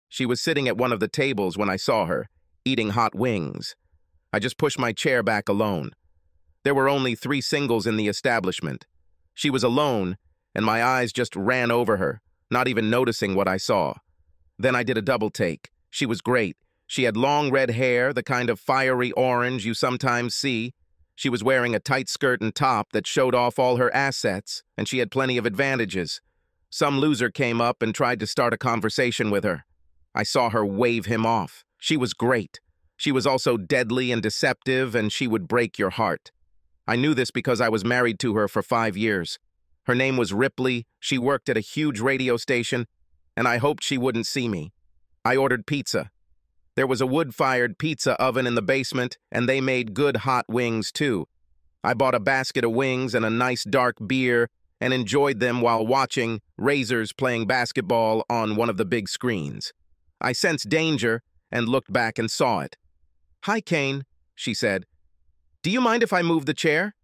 She was sitting at one of the tables when I saw her, eating hot wings. I just pushed my chair back alone. There were only 3 singles in the establishment. She was alone, and my eyes just ran over her, not even noticing what I saw. Then I did a double take. She was great. She had long red hair, the kind of fiery orange you sometimes see. She was wearing a tight skirt and top that showed off all her assets, and she had plenty of advantages. Some loser came up and tried to start a conversation with her. I saw her wave him off. She was great. She was also deadly and deceptive, and she would break your heart. I knew this because I was married to her for 5 years. Her name was Ripley, she worked at a huge radio station, and I hoped she wouldn't see me. I ordered pizza. There was a wood-fired pizza oven in the basement, and they made good hot wings, too. I bought a basket of wings and a nice dark beer and enjoyed them while watching Razors playing basketball on one of the big screens. I sensed danger and looked back and saw it. "Hi, Kane," she said. "Do you mind if I move the chair?"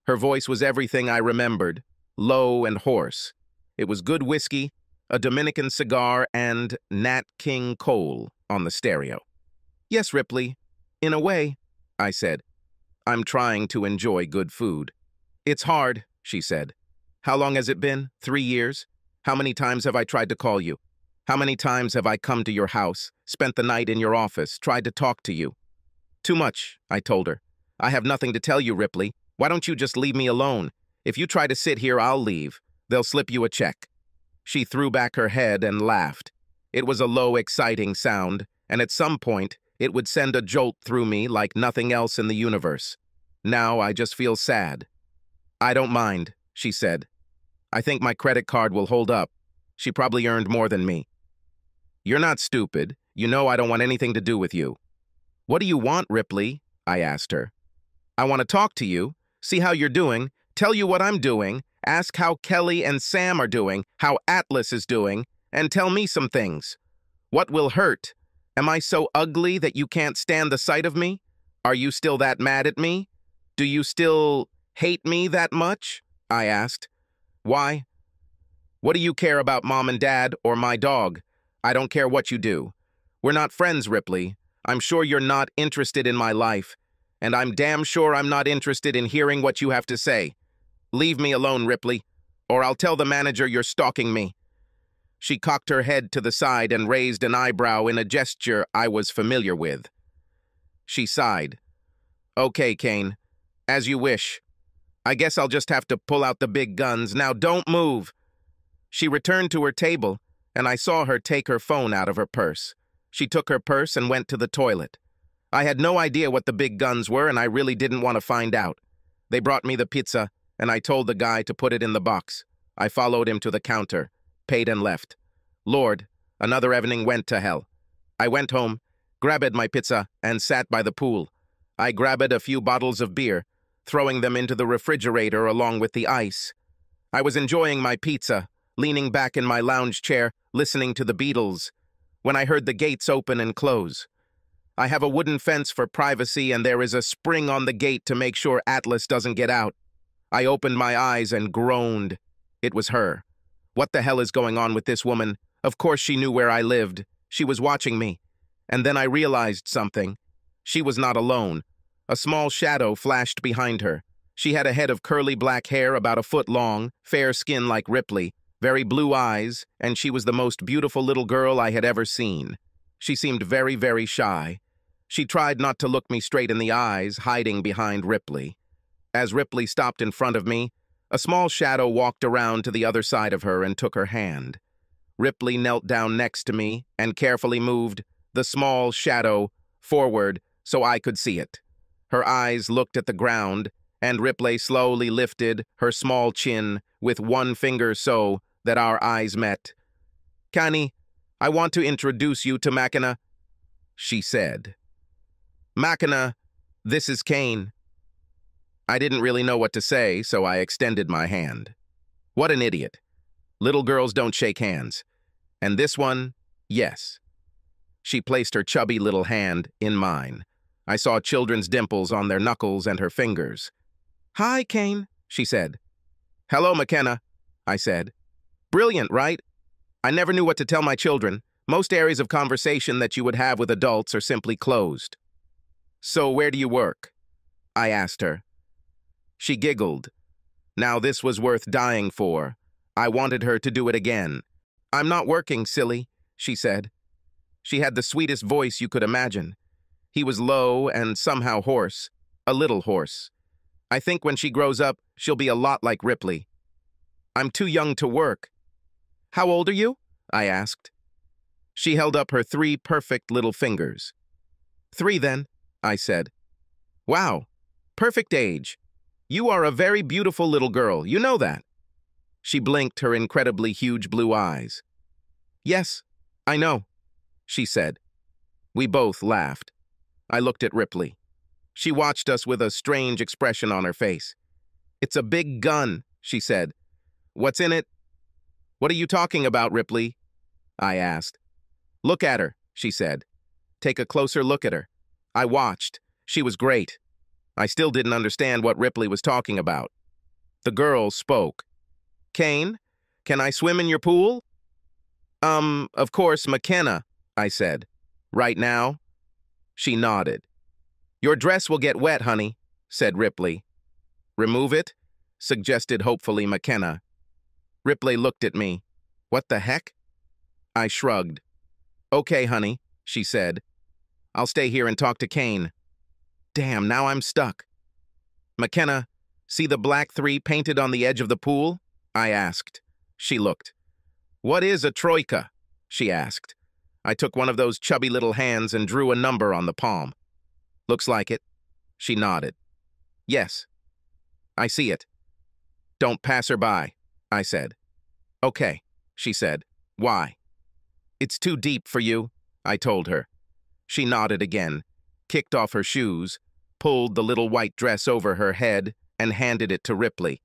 Her voice was everything I remembered, low and hoarse. It was good whiskey, a Dominican cigar, and Nat King Cole on the stereo. "Yes, Ripley. In a way," I said. "I'm trying to enjoy good food." "It's hard," she said. "How long has it been? 3 years? How many times have I tried to call you? How many times have I come to your house, spent the night in your office, tried to talk to you?" "Too much," I told her. "I have nothing to tell you, Ripley. Why don't you just leave me alone? If you try to sit here, I'll leave. They'll slip you a check." She threw back her head and laughed. It was a low, exciting sound, and at some point, it would send a jolt through me like nothing else in the universe. Now I just feel sad. "I don't mind," she said. "I think my credit card will hold up. She probably earned more than me." "You're not stupid. You know I don't want anything to do with you." "What do you want, Ripley?" I asked her. "I want to talk to you, see how you're doing, tell you what I'm doing, ask how Kelly and Sam are doing, how Atlas is doing, and tell me some things. What will hurt? Am I so ugly that you can't stand the sight of me? Are you still that mad at me? Do you still hate me that much?" I asked. "Why? What do you care about Mom and Dad or my dog? I don't care what you do. We're not friends, Ripley. I'm sure you're not interested in my life, and I'm damn sure I'm not interested in hearing what you have to say. Leave me alone, Ripley, or I'll tell the manager you're stalking me." She cocked her head to the side and raised an eyebrow in a gesture I was familiar with. She sighed. "Okay, Kane, as you wish. I guess I'll just have to pull out the big guns. Now don't move." She returned to her table, and I saw her take her phone out of her purse. She took her purse and went to the toilet. I had no idea what the big guns were, and I really didn't want to find out. They brought me the pizza, and I told the guy to put it in the box. I followed him to the counter, paid and left. Lord, another evening went to hell. I went home, grabbed my pizza, and sat by the pool. I grabbed a few bottles of beer, throwing them into the refrigerator along with the ice. I was enjoying my pizza, leaning back in my lounge chair, listening to the Beatles, when I heard the gates open and close. I have a wooden fence for privacy, and there is a spring on the gate to make sure Atlas doesn't get out. I opened my eyes and groaned. It was her. What the hell is going on with this woman? Of course she knew where I lived. She was watching me. And then I realized something. She was not alone. A small shadow flashed behind her. She had a head of curly black hair about a foot long, fair skin like Ripley, very blue eyes, and she was the most beautiful little girl I had ever seen. She seemed very, very shy. She tried not to look me straight in the eyes, hiding behind Ripley. As Ripley stopped in front of me, a small shadow walked around to the other side of her and took her hand. Ripley knelt down next to me and carefully moved the small shadow forward so I could see it. Her eyes looked at the ground, and Ripley slowly lifted her small chin with one finger so that our eyes met. "Connie, I want to introduce you to Makina," she said. "Makina, this is Kane." I didn't really know what to say, so I extended my hand. What an idiot. Little girls don't shake hands. And this one, yes. She placed her chubby little hand in mine. I saw children's dimples on their knuckles and her fingers. "Hi, Kane," she said. "Hello, McKenna," I said. "Brilliant, right? I never knew what to tell my children. Most areas of conversation that you would have with adults are simply closed. So where do you work? I asked her. She giggled. Now this was worth dying for. I wanted her to do it again. I'm not working, silly, she said. She had the sweetest voice you could imagine. He was low and somehow hoarse, a little hoarse. I think when she grows up, she'll be a lot like Ripley. I'm too young to work. How old are you? I asked. She held up her 3 perfect little fingers. 3 then, I said. Wow, perfect age. You are a very beautiful little girl, you know that. She blinked her incredibly huge blue eyes. Yes, I know, she said. We both laughed. I looked at Ripley. She watched us with a strange expression on her face. It's a big gun, she said. What's in it? What are you talking about, Ripley? I asked. Look at her, she said. Take a closer look at her. I watched. She was great. I still didn't understand what Ripley was talking about. The girl spoke. Kane, can I swim in your pool? Of course, McKenna, I said. Right now? She nodded. Your dress will get wet, honey, said Ripley. Remove it, suggested hopefully McKenna. Ripley looked at me. What the heck? I shrugged. Okay, honey, she said. I'll stay here and talk to Kane. Damn, now I'm stuck. McKenna, see the black 3 painted on the edge of the pool? I asked. She looked. What is a troika? She asked. I took one of those chubby little hands and drew a number on the palm. Looks like it. She nodded. Yes. I see it. Don't pass her by, I said. Okay, she said. Why? It's too deep for you, I told her. She nodded again, kicked off her shoes, pulled the little white dress over her head, and handed it to Ripley.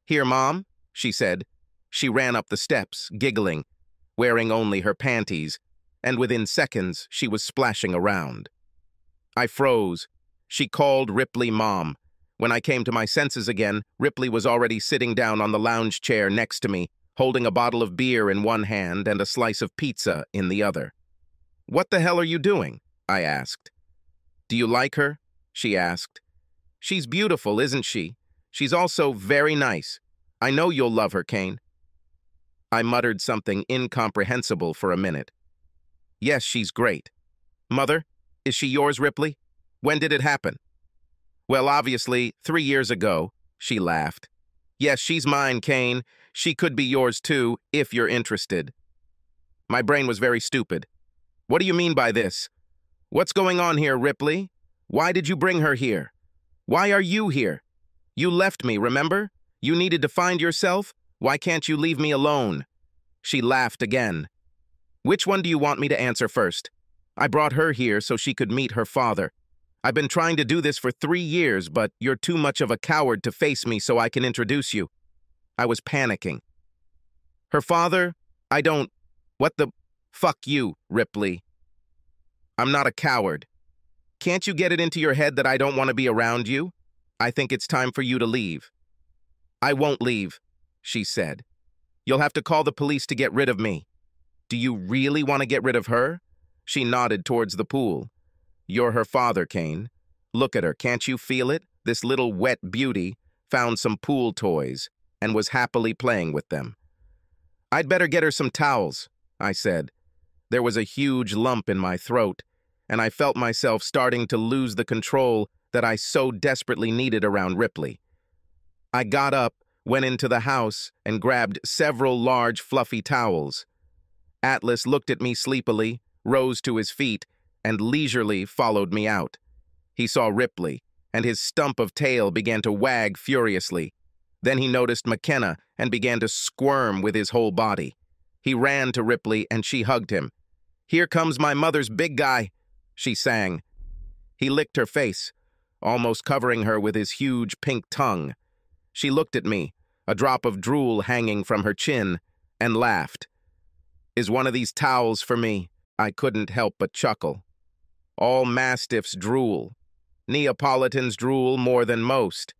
Here, Mom, she said. She ran up the steps, giggling, wearing only her panties, and within seconds she was splashing around. I froze. She called Ripley Mom. When I came to my senses again, Ripley was already sitting down on the lounge chair next to me, holding a bottle of beer in one hand and a slice of pizza in the other. What the hell are you doing? I asked. Do you like her? She asked. She's beautiful, isn't she? She's also very nice. I know you'll love her, Kane. I muttered something incomprehensible for a minute. Yes, she's great. Mother, is she yours, Ripley? When did it happen? Well, obviously, 3 years ago, she laughed. Yes, she's mine, Kane. She could be yours too, if you're interested. My brain was very stupid. What do you mean by this? What's going on here, Ripley? Why did you bring her here? Why are you here? You left me, remember? You needed to find yourself? Why can't you leave me alone? She laughed again. Which one do you want me to answer first? I brought her here so she could meet her father. I've been trying to do this for 3 years, but you're too much of a coward to face me so I can introduce you. I was panicking. Her father? I don't... What the... Fuck you, Ripley. I'm not a coward. Can't you get it into your head that I don't want to be around you? I think it's time for you to leave. I won't leave, she said. You'll have to call the police to get rid of me. Do you really want to get rid of her? She nodded towards the pool. You're her father, Kane. Look at her, can't you feel it? This little wet beauty found some pool toys and was happily playing with them. I'd better get her some towels, I said. There was a huge lump in my throat, and I felt myself starting to lose the control that I so desperately needed around Ripley. I got up, went into the house, and grabbed several large, fluffy towels. Atlas looked at me sleepily, rose to his feet, and leisurely followed me out. He saw Ripley, and his stump of tail began to wag furiously. Then he noticed McKenna and began to squirm with his whole body. He ran to Ripley, and she hugged him. "Here comes my mother's big guy," she sang. He licked her face, almost covering her with his huge pink tongue. She looked at me, a drop of drool hanging from her chin, and laughed. "Is one of these towels for me?" I couldn't help but chuckle. All mastiffs drool. Neapolitans drool more than most.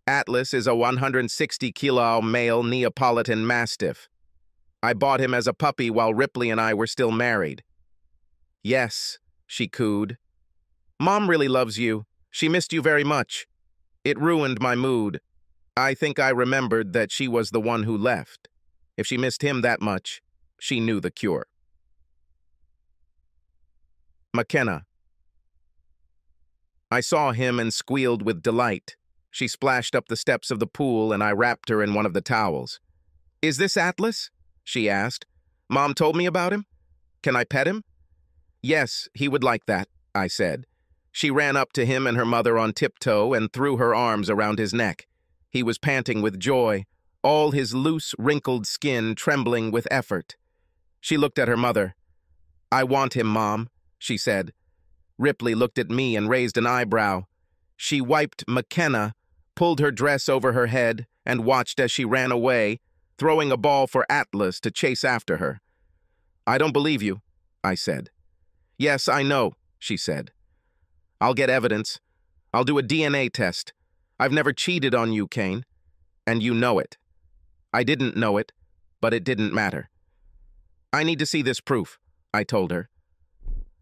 Atlas is a 160-kilo male Neapolitan mastiff. I bought him as a puppy while Ripley and I were still married." "Yes," she cooed. "Mom really loves you. She missed you very much." It ruined my mood. I think I remembered that she was the one who left. If she missed him that much, she knew the cure. McKenna. I saw him and squealed with delight. She splashed up the steps of the pool and I wrapped her in one of the towels. "Is this Atlas?" she asked. "Mom told me about him. Can I pet him?" "Yes, he would like that," I said. She ran up to him and her mother on tiptoe and threw her arms around his neck. He was panting with joy, all his loose, wrinkled skin trembling with effort. She looked at her mother. "I want him, Mom," she said. Ripley looked at me and raised an eyebrow. She wiped McKenna, pulled her dress over her head, and watched as she ran away, throwing a ball for Atlas to chase after her. "I don't believe you," I said. "Yes, I know," she said. "I'll get evidence. I'll do a DNA test. I've never cheated on you, Kane. And you know it." I didn't know it, but it didn't matter. "I need to see this proof," I told her.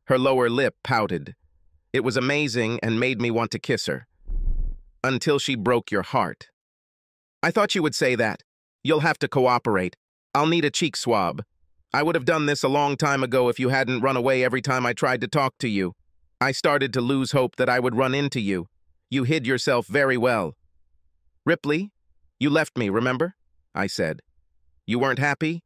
Her lower lip pouted. It was amazing and made me want to kiss her. "Until she broke your heart." "I thought you would say that. You'll have to cooperate. I'll need a cheek swab. I would have done this a long time ago if you hadn't run away every time I tried to talk to you. I started to lose hope that I would run into you. You hid yourself very well." "Ripley, you left me, remember?" I said. "You weren't happy?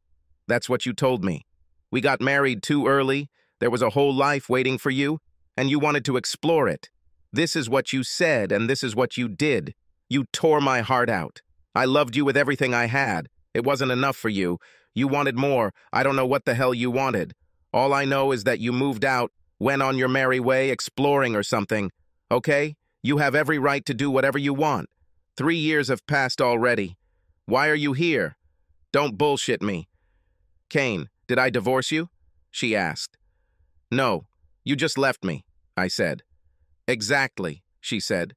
That's what you told me. We got married too early, there was a whole life waiting for you, and you wanted to explore it. This is what you said, and this is what you did. You tore my heart out. I loved you with everything I had. It wasn't enough for you. You wanted more. I don't know what the hell you wanted. All I know is that you moved out, went on your merry way, exploring or something. Okay? You have every right to do whatever you want. 3 years have passed already. Why are you here? Don't bullshit me." "Kane, did I divorce you?" she asked. "No, you just left me," I said. "Exactly," she said.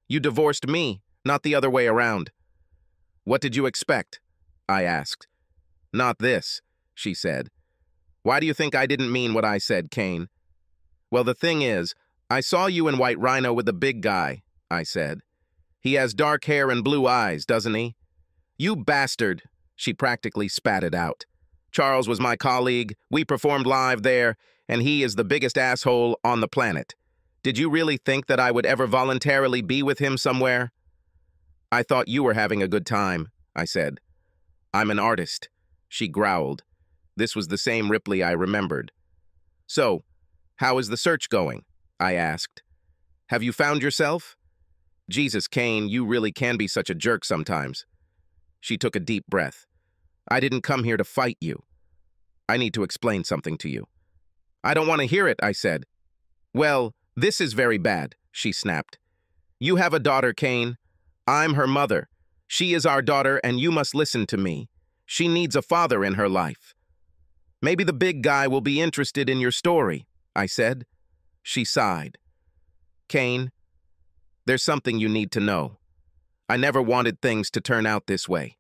"You divorced me, not the other way around." "What did you expect?" I asked. "Not this," she said. "Why do you think I didn't mean what I said, Kane?" "Well, the thing is, I saw you in White Rhino with the big guy," I said. "He has dark hair and blue eyes, doesn't he?" "You bastard," she practically spat it out. "Charles was my colleague, we performed live there, and he is the biggest asshole on the planet. Did you really think that I would ever voluntarily be with him somewhere?" "I thought you were having a good time," I said. "I'm an artist," she growled. This was the same Ripley I remembered. "So, how is the search going?" I asked. "Have you found yourself?" Jesus, Kane, you really can be such a jerk sometimes. She took a deep breath. "I didn't come here to fight you. I need to explain something to you." "I don't want to hear it," I said. "Well, this is very bad," she snapped. "You have a daughter, Kane. I'm her mother. She is our daughter, and you must listen to me. She needs a father in her life." "Maybe the big guy will be interested in your story," I said. She sighed. "Kane, there's something you need to know. I never wanted things to turn out this way.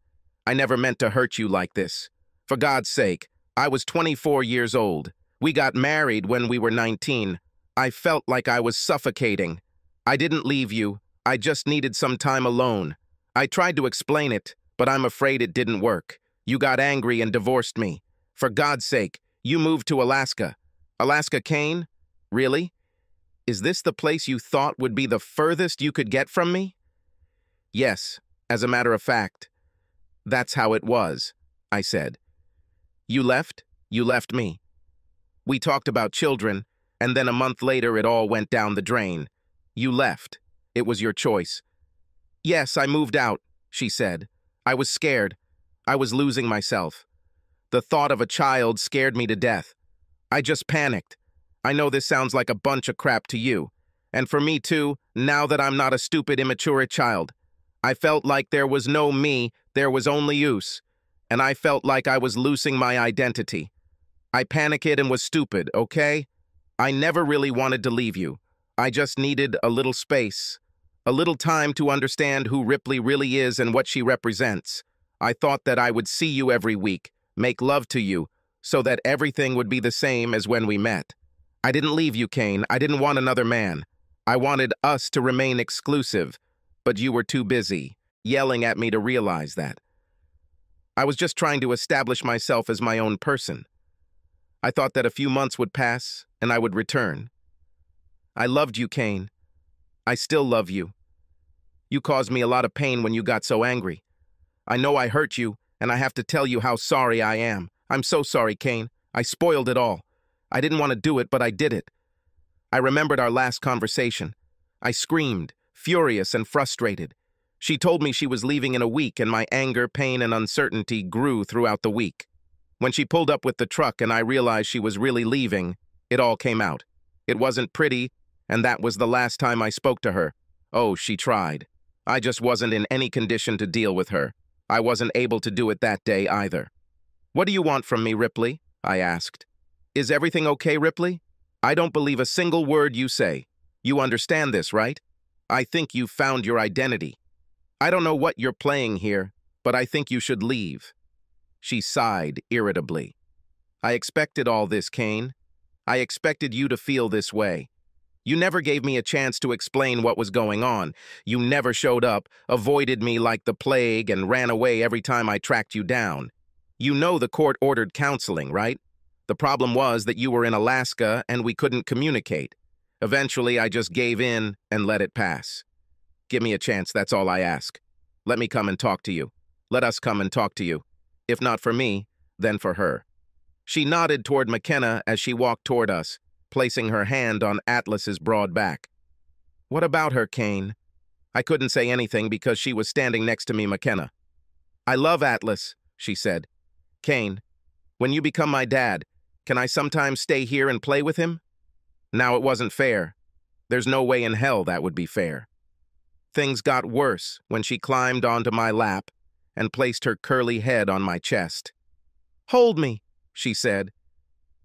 I never meant to hurt you like this. For God's sake, I was 24 years old. We got married when we were 19. I felt like I was suffocating. I didn't leave you. I just needed some time alone. I tried to explain it, but I'm afraid it didn't work. You got angry and divorced me. For God's sake, you moved to Alaska. Alaska, Kane? Really? Is this the place you thought would be the furthest you could get from me?" "Yes, as a matter of fact. That's how it was," I said. "You left me. We talked about children, and then a month later it all went down the drain. You left. It was your choice." "Yes, I moved out," she said. "I was scared. I was losing myself. The thought of a child scared me to death. I just panicked. I know this sounds like a bunch of crap to you. And for me too, now that I'm not a stupid, immature child. I felt like there was no me, there was only use. And I felt like I was losing my identity. I panicked and was stupid, okay? I never really wanted to leave you. I just needed a little space. A little time to understand who Ripley really is and what she represents. I thought that I would see you every week, make love to you, so that everything would be the same as when we met. I didn't leave you, Kane. I didn't want another man. I wanted us to remain exclusive, but you were too busy, yelling at me to realize that. I was just trying to establish myself as my own person. I thought that a few months would pass, and I would return. I loved you, Kane. I still love you. You caused me a lot of pain when you got so angry. I know I hurt you, and I have to tell you how sorry I am. I'm so sorry, Kane. I spoiled it all. I didn't want to do it, but I did it. I remembered our last conversation. I screamed, furious and frustrated. She told me she was leaving in a week, and my anger, pain, and uncertainty grew throughout the week. When she pulled up with the truck and I realized she was really leaving, it all came out. It wasn't pretty, and that was the last time I spoke to her. Oh, she tried. I just wasn't in any condition to deal with her. I wasn't able to do it that day either. "What do you want from me, Ripley?" I asked. "Is everything okay, Ripley? I don't believe a single word you say. You understand this, right? I think you've found your identity. I don't know what you're playing here, but I think you should leave." She sighed irritably. "I expected all this, Kane. I expected you to feel this way. You never gave me a chance to explain what was going on. You never showed up, avoided me like the plague, and ran away every time I tracked you down. You know the court ordered counseling, right? The problem was that you were in Alaska and we couldn't communicate. Eventually, I just gave in and let it pass. Give me a chance, that's all I ask. Let me come and talk to you. Let us come and talk to you. If not for me, then for her." She nodded toward McKenna as she walked toward us, placing her hand on Atlas's broad back. "What about her, Kane?" I couldn't say anything because she was standing next to me, McKenna. "I love Atlas," she said. "Kane, when you become my dad, can I sometimes stay here and play with him?" Now, it wasn't fair. There's no way in hell that would be fair. Things got worse when she climbed onto my lap and placed her curly head on my chest. "Hold me," she said.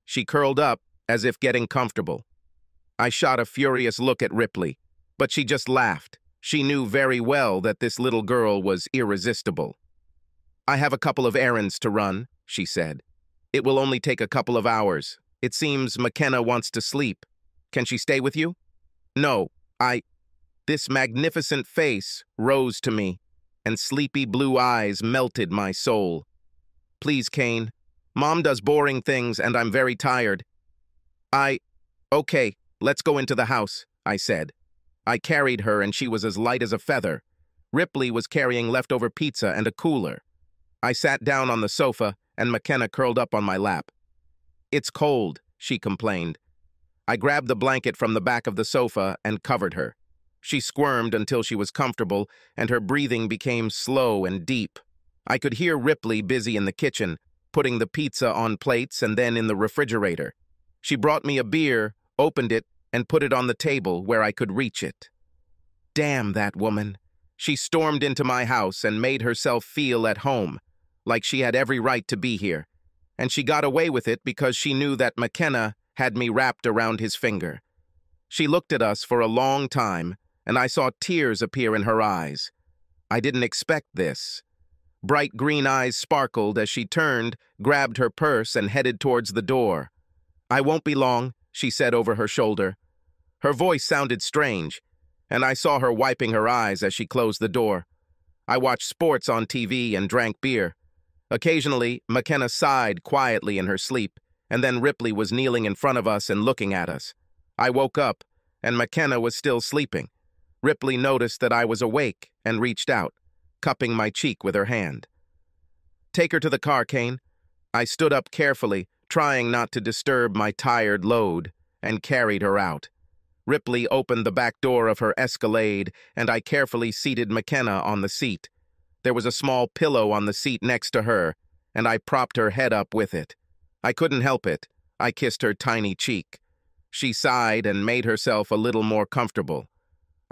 She curled up as if getting comfortable. I shot a furious look at Ripley, but she just laughed. She knew very well that this little girl was irresistible. "I have a couple of errands to run," she said. "It will only take a couple of hours. It seems McKenna wants to sleep. Can she stay with you?" "No, This magnificent face rose to me, and sleepy blue eyes melted my soul. "Please, Kane. Mom does boring things, and I'm very tired." "Okay, let's go into the house," I said. I carried her, and she was as light as a feather. Ripley was carrying leftover pizza and a cooler. I sat down on the sofa, and McKenna curled up on my lap. "It's cold," she complained. I grabbed the blanket from the back of the sofa and covered her. She squirmed until she was comfortable, and her breathing became slow and deep. I could hear Ripley busy in the kitchen, putting the pizza on plates and then in the refrigerator. She brought me a beer, opened it, and put it on the table where I could reach it. Damn that woman. She stormed into my house and made herself feel at home, like she had every right to be here. And she got away with it because she knew that McKenna had me wrapped around his finger. She looked at us for a long time, and I saw tears appear in her eyes. I didn't expect this. Bright green eyes sparkled as she turned, grabbed her purse, and headed towards the door. "I won't be long," she said over her shoulder. Her voice sounded strange, and I saw her wiping her eyes as she closed the door. I watched sports on TV and drank beer. Occasionally, McKenna sighed quietly in her sleep, and then Ripley was kneeling in front of us and looking at us. I woke up, and McKenna was still sleeping. Ripley noticed that I was awake and reached out, cupping my cheek with her hand. "Take her to the car, Kane." I stood up carefully, trying not to disturb my tired load, and carried her out. Ripley opened the back door of her Escalade, and I carefully seated McKenna on the seat. There was a small pillow on the seat next to her, and I propped her head up with it. I couldn't help it. I kissed her tiny cheek. She sighed and made herself a little more comfortable.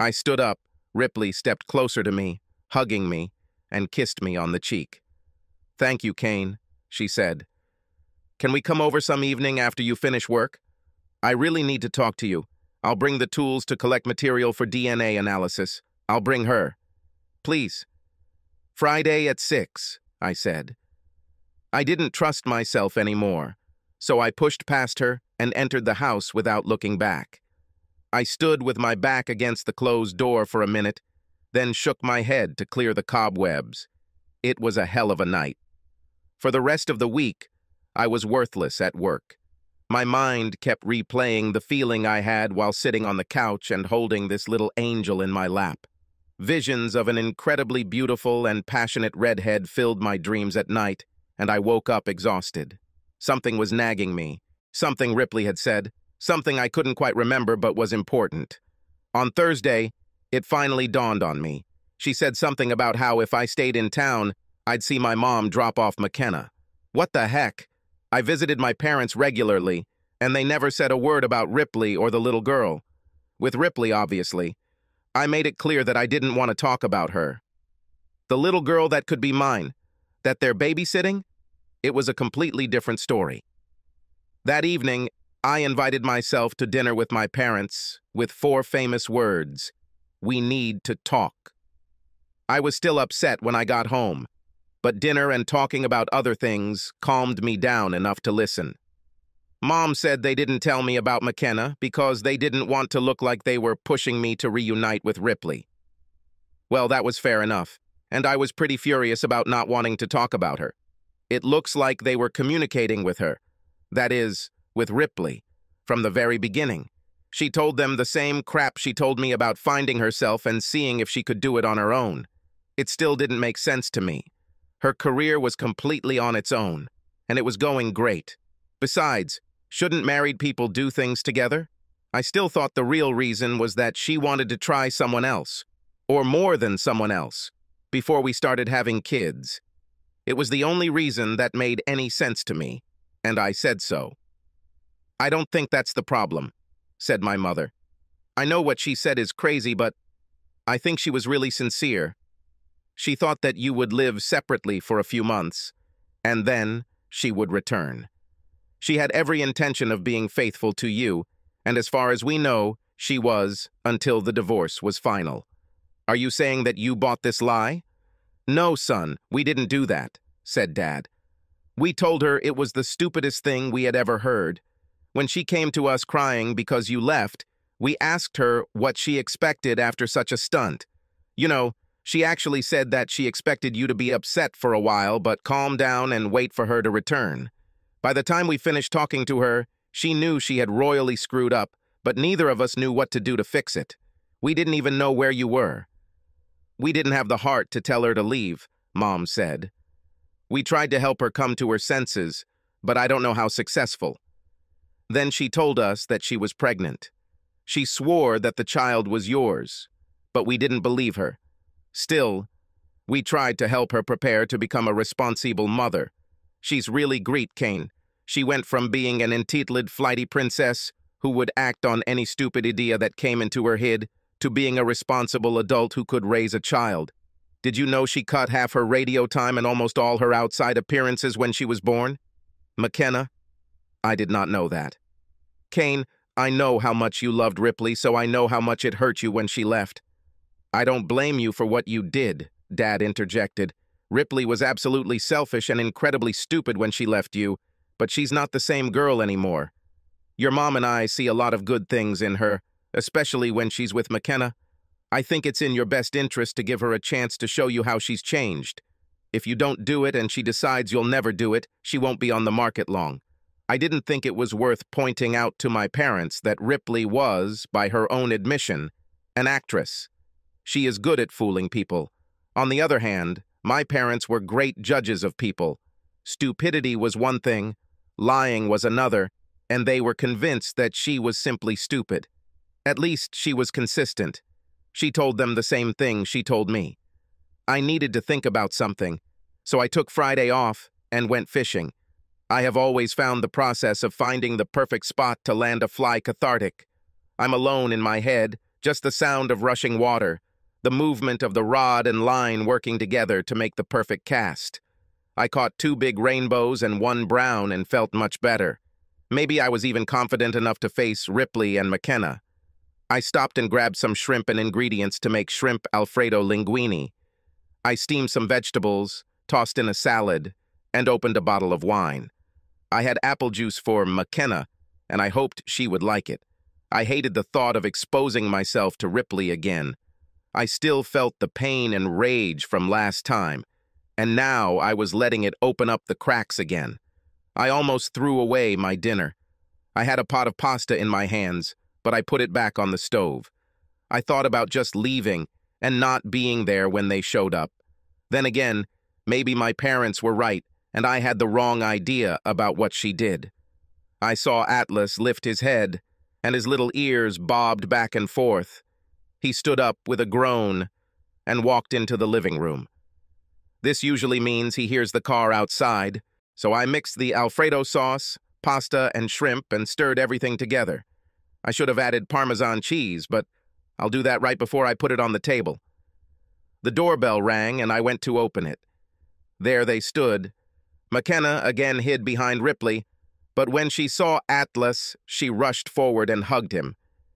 I stood up. Ripley stepped closer to me, hugging me, and kissed me on the cheek. "Thank you, Kane," she said. "Can we come over some evening after you finish work? I really need to talk to you. I'll bring the tools to collect material for DNA analysis. I'll bring her. Please." "Friday at 6, I said. I didn't trust myself anymore, so I pushed past her and entered the house without looking back. I stood with my back against the closed door for a minute, then shook my head to clear the cobwebs. It was a hell of a night. For the rest of the week, I was worthless at work. My mind kept replaying the feeling I had while sitting on the couch and holding this little angel in my lap. Visions of an incredibly beautiful and passionate redhead filled my dreams at night, and I woke up exhausted. Something was nagging me. Something Ripley had said. Something I couldn't quite remember but was important. On Thursday, it finally dawned on me. She said something about how if I stayed in town, I'd see my mom drop off McKenna. What the heck? I visited my parents regularly, and they never said a word about Ripley or the little girl. With Ripley, obviously. I made it clear that I didn't want to talk about her. The little girl that could be mine, that they're babysitting, it was a completely different story. That evening, I invited myself to dinner with my parents with 4 famous words: "We need to talk." I was still upset when I got home, but dinner and talking about other things calmed me down enough to listen. Mom said they didn't tell me about McKenna because they didn't want to look like they were pushing me to reunite with Ripley. Well, that was fair enough, and I was pretty furious about not wanting to talk about her. It looks like they were communicating with her, that is, with Ripley, from the very beginning. She told them the same crap she told me about finding herself and seeing if she could do it on her own. It still didn't make sense to me. Her career was completely on its own, and it was going great. Besides, shouldn't married people do things together? I still thought the real reason was that she wanted to try someone else, or more than someone else, before we started having kids. It was the only reason that made any sense to me, and I said so. "I don't think that's the problem," said my mother. "I know what she said is crazy, but I think she was really sincere. She thought that you would live separately for a few months, and then she would return. She had every intention of being faithful to you, and as far as we know, she was, until the divorce was final. Are you saying that you bought this lie?" "No, son, we didn't do that," said Dad. "We told her it was the stupidest thing we had ever heard. When she came to us crying because you left, we asked her what she expected after such a stunt. You know, she actually said that she expected you to be upset for a while, but calm down and wait for her to return. By the time we finished talking to her, she knew she had royally screwed up, but neither of us knew what to do to fix it. We didn't even know where you were. We didn't have the heart to tell her to leave," Mom said. "We tried to help her come to her senses, but I don't know how successful. Then she told us that she was pregnant. She swore that the child was yours, but we didn't believe her. Still, we tried to help her prepare to become a responsible mother. She's really great, Kane. She went from being an entitled, flighty princess who would act on any stupid idea that came into her head to being a responsible adult who could raise a child. Did you know she cut half her radio time and almost all her outside appearances when she was born? McKenna? I did not know that. Kane, I know how much you loved Ripley, so I know how much it hurt you when she left." "I don't blame you for what you did," Dad interjected. "Ripley was absolutely selfish and incredibly stupid when she left you, but she's not the same girl anymore. Your mom and I see a lot of good things in her, especially when she's with McKenna. I think it's in your best interest to give her a chance to show you how she's changed. If you don't do it and she decides you'll never do it, she won't be on the market long. I didn't think it was worth pointing out to my parents that Ripley was, by her own admission, an actress. She is good at fooling people. On the other hand, my parents were great judges of people. Stupidity was one thing, lying was another, and they were convinced that she was simply stupid. At least she was consistent. She told them the same thing she told me. I needed to think about something, so I took Friday off and went fishing. I have always found the process of finding the perfect spot to land a fly cathartic. I'm alone in my head, just the sound of rushing water, the movement of the rod and line working together to make the perfect cast. I caught 2 big rainbows and 1 brown and felt much better. Maybe I was even confident enough to face Ripley and McKenna. I stopped and grabbed some shrimp and ingredients to make shrimp Alfredo linguine. I steamed some vegetables, tossed in a salad, and opened a bottle of wine. I had apple juice for McKenna, and I hoped she would like it. I hated the thought of exposing myself to Ripley again. I still felt the pain and rage from last time, and now I was letting it open up the cracks again. I almost threw away my dinner. I had a pot of pasta in my hands, but I put it back on the stove. I thought about just leaving and not being there when they showed up. Then again, maybe my parents were right, and I had the wrong idea about what she did. I saw Atlas lift his head, and his little ears bobbed back and forth. He stood up with a groan and walked into the living room. This usually means he hears the car outside, so I mixed the Alfredo sauce, pasta, and shrimp and stirred everything together. I should have added Parmesan cheese, but I'll do that right before I put it on the table. The doorbell rang, and I went to open it. There they stood. McKenna again hid behind Ripley, but when she saw Atlas, she rushed forward and hugged him.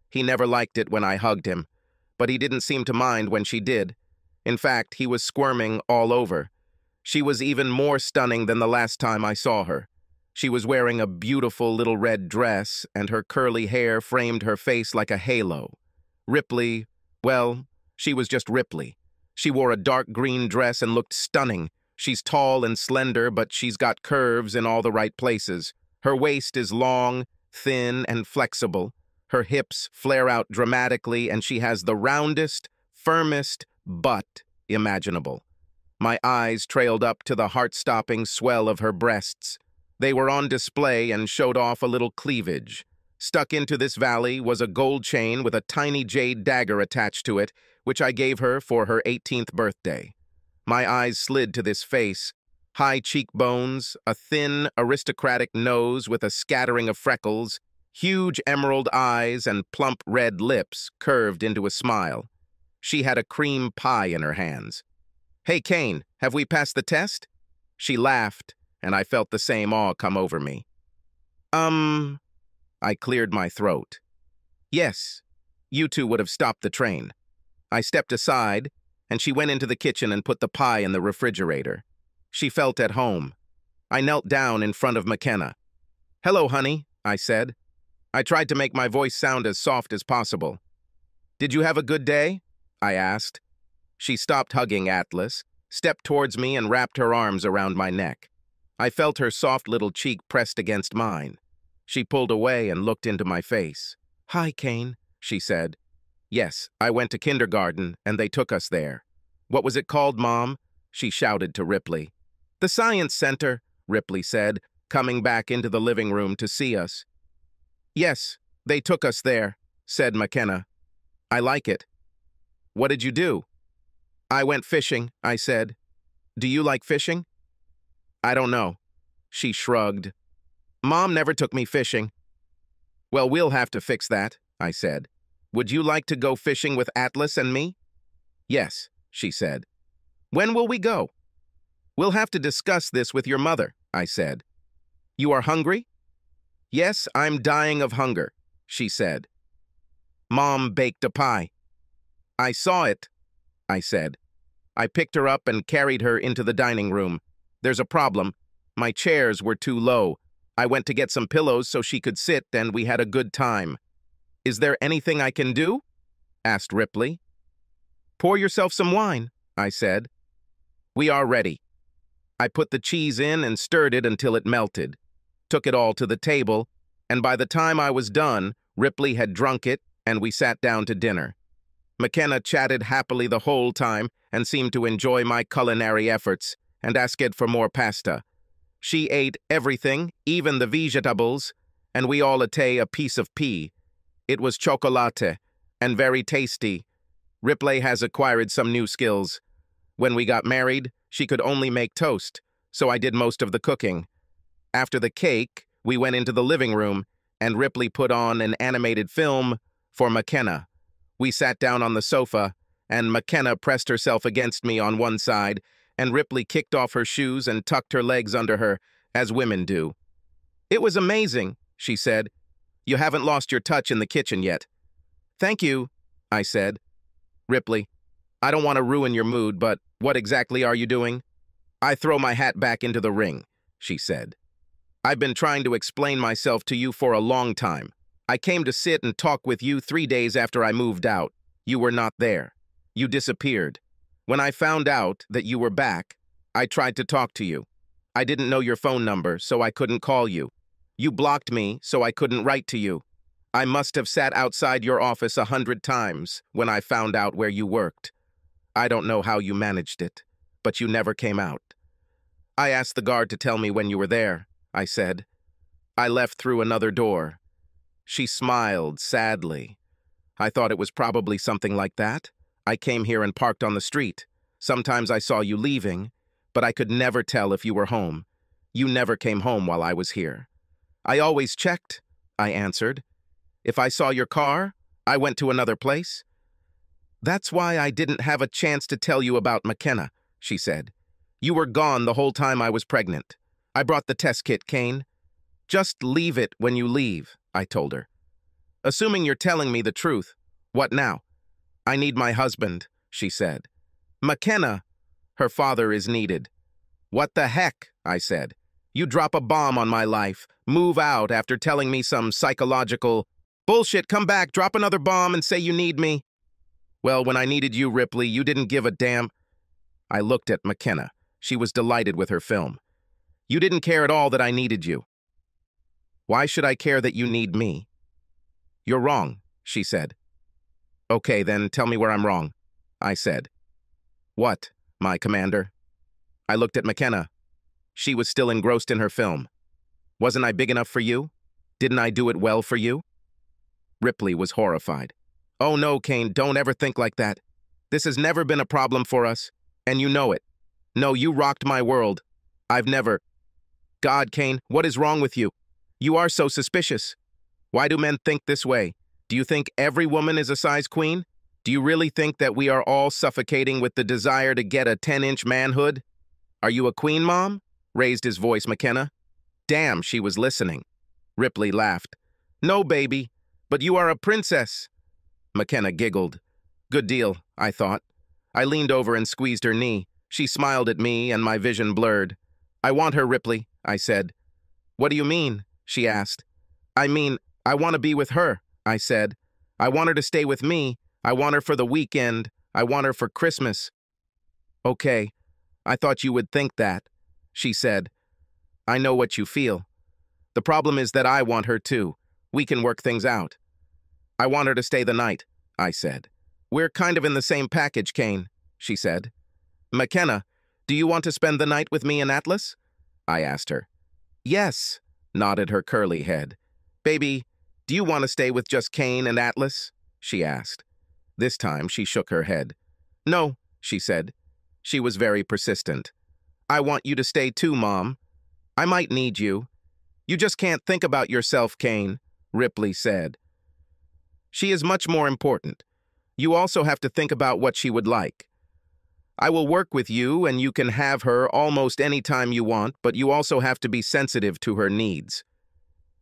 He never liked it when I hugged him, but he didn't seem to mind when she did. In fact, he was squirming all over. She was even more stunning than the last time I saw her. She was wearing a beautiful little red dress, and her curly hair framed her face like a halo. Ripley, well, she was just Ripley. She wore a dark green dress and looked stunning. She's tall and slender, but she's got curves in all the right places. Her waist is long, thin, and flexible. Her hips flare out dramatically, and she has the roundest, firmest butt imaginable. My eyes trailed up to the heart-stopping swell of her breasts. They were on display and showed off a little cleavage. Stuck into this valley was a gold chain with a tiny jade dagger attached to it, which I gave her for her 18th birthday. My eyes slid to this face. High cheekbones, a thin, aristocratic nose with a scattering of freckles, huge emerald eyes, and plump red lips curved into a smile. She had a cream pie in her hands. "Hey, Kane, have we passed the test?" She laughed, and I felt the same awe come over me. I cleared my throat. "Yes, you two would have stopped the train." I stepped aside, and she went into the kitchen and put the pie in the refrigerator. She felt at home. I knelt down in front of McKenna. "Hello, honey," I said. I tried to make my voice sound as soft as possible. "Did you have a good day?" I asked. She stopped hugging Atlas, stepped towards me, and wrapped her arms around my neck. I felt her soft little cheek pressed against mine. She pulled away and looked into my face. "Hi, Kane," she said. "Yes, I went to kindergarten, and they took us there." "What was it called, Mom?" she shouted to Ripley. "The Science Center," Ripley said, coming back into the living room to see us. "Yes, they took us there," said McKenna. "I like it." "What did you do?" "I went fishing," I said. "Do you like fishing?" "I don't know." She shrugged. "Mom never took me fishing." "Well, we'll have to fix that," I said. "Would you like to go fishing with Atlas and me?" "Yes," she said. "When will we go?" "We'll have to discuss this with your mother," I said. "You are hungry?" "Yes, I'm dying of hunger," she said. "Mom baked a pie." "I saw it," I said. I picked her up and carried her into the dining room. "There's a problem. My chairs were too low. I went to get some pillows so she could sit, and we had a good time." "Is there anything I can do?" asked Ripley. "Pour yourself some wine," I said. "We are ready." I put the cheese in and stirred it until it melted, took it all to the table, and by the time I was done, Ripley had drunk it, and we sat down to dinner. McKenna chatted happily the whole time and seemed to enjoy my culinary efforts and asked for more pasta. She ate everything, even the vegetables, and we all ate a piece of pea. It was chocolate and very tasty. Ripley has acquired some new skills. When we got married, she could only make toast, so I did most of the cooking. After the cake, we went into the living room, and Ripley put on an animated film for McKenna. We sat down on the sofa, and McKenna pressed herself against me on one side, and Ripley kicked off her shoes and tucked her legs under her, as women do. "It was amazing," she said. "You haven't lost your touch in the kitchen yet." "Thank you," I said. "Ripley, I don't want to ruin your mood, but what exactly are you doing?" I throw my hat back into the ring, she said. I've been trying to explain myself to you for a long time. I came to sit and talk with you 3 days after I moved out. You were not there. You disappeared. When I found out that you were back, I tried to talk to you. I didn't know your phone number, so I couldn't call you. You blocked me, so I couldn't write to you. I must have sat outside your office 100 times when I found out where you worked. I don't know how you managed it, but you never came out. I asked the guard to tell me when you were there, I said. I left through another door. She smiled sadly. I thought it was probably something like that. I came here and parked on the street. Sometimes I saw you leaving, but I could never tell if you were home. You never came home while I was here. I always checked, I answered. If I saw your car, I went to another place. That's why I didn't have a chance to tell you about McKenna, she said. You were gone the whole time I was pregnant. I brought the test kit, Kane. Just leave it when you leave, I told her. Assuming you're telling me the truth, what now? I need my husband, she said. McKenna, her father is needed. What the heck, I said. You drop a bomb on my life, move out after telling me some psychological bullshit, come back, drop another bomb and say you need me. Well, when I needed you, Ripley, you didn't give a damn. I looked at McKenna. She was delighted with her film. You didn't care at all that I needed you. Why should I care that you need me? You're wrong, she said. Okay, then tell me where I'm wrong, I said. What, my commander? I looked at McKenna. She was still engrossed in her film. Wasn't I big enough for you? Didn't I do it well for you? Ripley was horrified. Oh no, Kane, don't ever think like that. This has never been a problem for us, and you know it. No, you rocked my world. I've never... God, Kane, what is wrong with you? You are so suspicious. Why do men think this way? Do you think every woman is a size queen? Do you really think that we are all suffocating with the desire to get a 10-inch manhood? Are you a queen, Mom? Raised his voice McKenna. Damn, she was listening. Ripley laughed. No, baby, but you are a princess. McKenna giggled. Good deal, I thought. I leaned over and squeezed her knee. She smiled at me and my vision blurred. I want her, Ripley, I said. What do you mean? She asked. I mean, I want to be with her, I said. I want her to stay with me. I want her for the weekend. I want her for Christmas. Okay, I thought you would think that, she said. I know what you feel. The problem is that I want her too. We can work things out. I want her to stay the night, I said. We're kind of in the same package, Kane, she said. McKenna, do you want to spend the night with me in Atlas? I asked her. Yes, nodded her curly head. Baby, do you want to stay with just Kane and Atlas? She asked. This time she shook her head. No, she said. She was very persistent. I want you to stay too, Mom. I might need you. You just can't think about yourself, Kane, Ripley said. She is much more important. You also have to think about what she would like. I will work with you and you can have her almost any time you want, but you also have to be sensitive to her needs.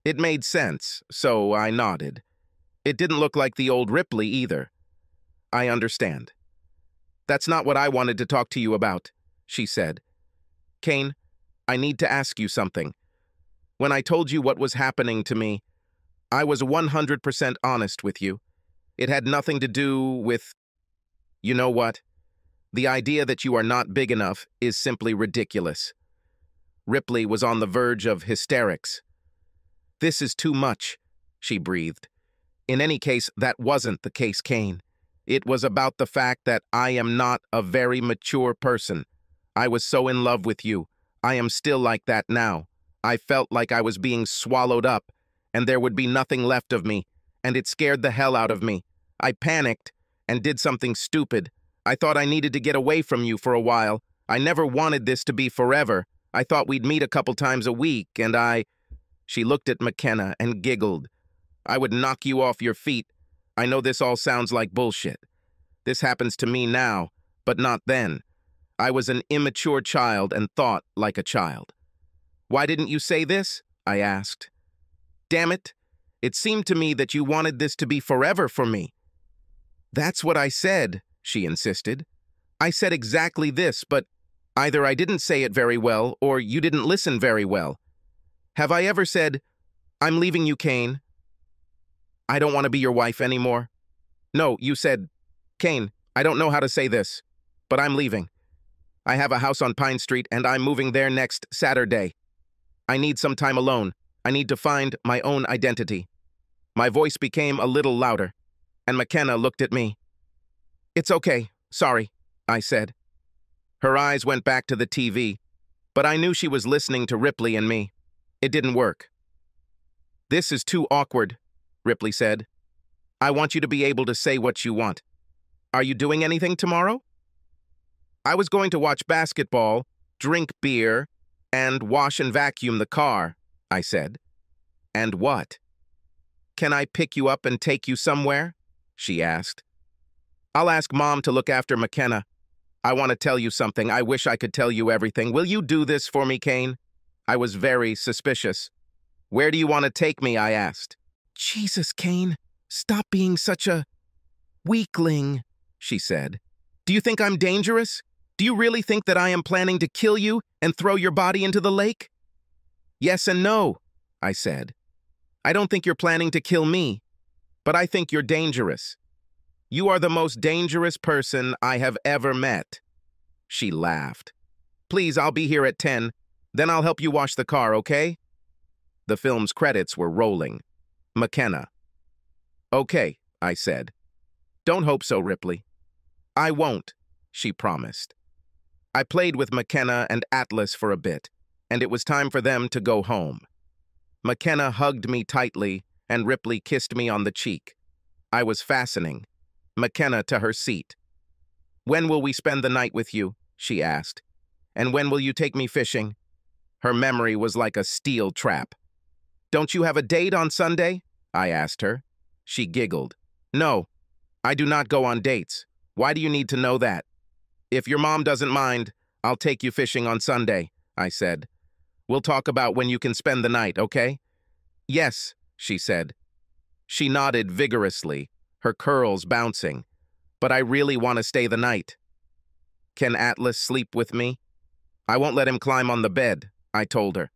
It made sense, so I nodded. It didn't look like the old Ripley either. I understand. That's not what I wanted to talk to you about, she said. Kane, I need to ask you something. When I told you what was happening to me, I was 100% honest with you. It had nothing to do with... You know what? The idea that you are not big enough is simply ridiculous. Ripley was on the verge of hysterics. This is too much, she breathed. In any case, that wasn't the case, Kane. It was about the fact that I am not a very mature person. I was so in love with you. I am still like that now. I felt like I was being swallowed up, and there would be nothing left of me, and it scared the hell out of me. I panicked and did something stupid. I thought I needed to get away from you for a while. I never wanted this to be forever. I thought we'd meet a couple times a week, and I... She looked at McKenna and giggled. I would knock you off your feet. I know this all sounds like bullshit. This happens to me now, but not then. I was an immature child and thought like a child. Why didn't you say this? I asked. Damn it. It seemed to me that you wanted this to be forever for me. That's what I said, she insisted. I said exactly this, but Either I didn't say it very well, or you didn't listen very well. Have I ever said, I'm leaving you, Kane? I don't want to be your wife anymore? No, you said, Kane, I don't know how to say this, but I'm leaving. I have a house on Pine Street, and I'm moving there next Saturday. I need some time alone. I need to find my own identity. My voice became a little louder, and McKenna looked at me. It's okay, sorry, I said. Her eyes went back to the TV, but I knew she was listening to Ripley and me. It didn't work. This is too awkward, Ripley said. I want you to be able to say what you want. Are you doing anything tomorrow? I was going to watch basketball, drink beer, and wash and vacuum the car, I said. And what? Can I pick you up and take you somewhere? She asked. I'll ask Mom to look after McKenna. I want to tell you something. I wish I could tell you everything. Will you do this for me, Kane? I was very suspicious. Where do you want to take me? I asked. Jesus, Kane, stop being such a weakling, she said. Do you think I'm dangerous? Do you really think that I am planning to kill you and throw your body into the lake? Yes and no, I said. I don't think you're planning to kill me, but I think you're dangerous. You are the most dangerous person I have ever met. She laughed. Please, I'll be here at 10. Then I'll help you wash the car, okay? The film's credits were rolling. McKenna. Okay, I said. Don't hope so, Ripley. I won't, she promised. I played with McKenna and Atlas for a bit, and it was time for them to go home. McKenna hugged me tightly, and Ripley kissed me on the cheek. I was fastening McKenna to her seat. When will we spend the night with you? She asked. And when will you take me fishing? Her memory was like a steel trap. Don't you have a date on Sunday? I asked her. She giggled. No, I do not go on dates. Why do you need to know that? If your mom doesn't mind, I'll take you fishing on Sunday, I said. We'll talk about when you can spend the night, okay? Yes, she said. She nodded vigorously, her curls bouncing. But I really want to stay the night. Can Atlas sleep with me? I won't let him climb on the bed, I told her.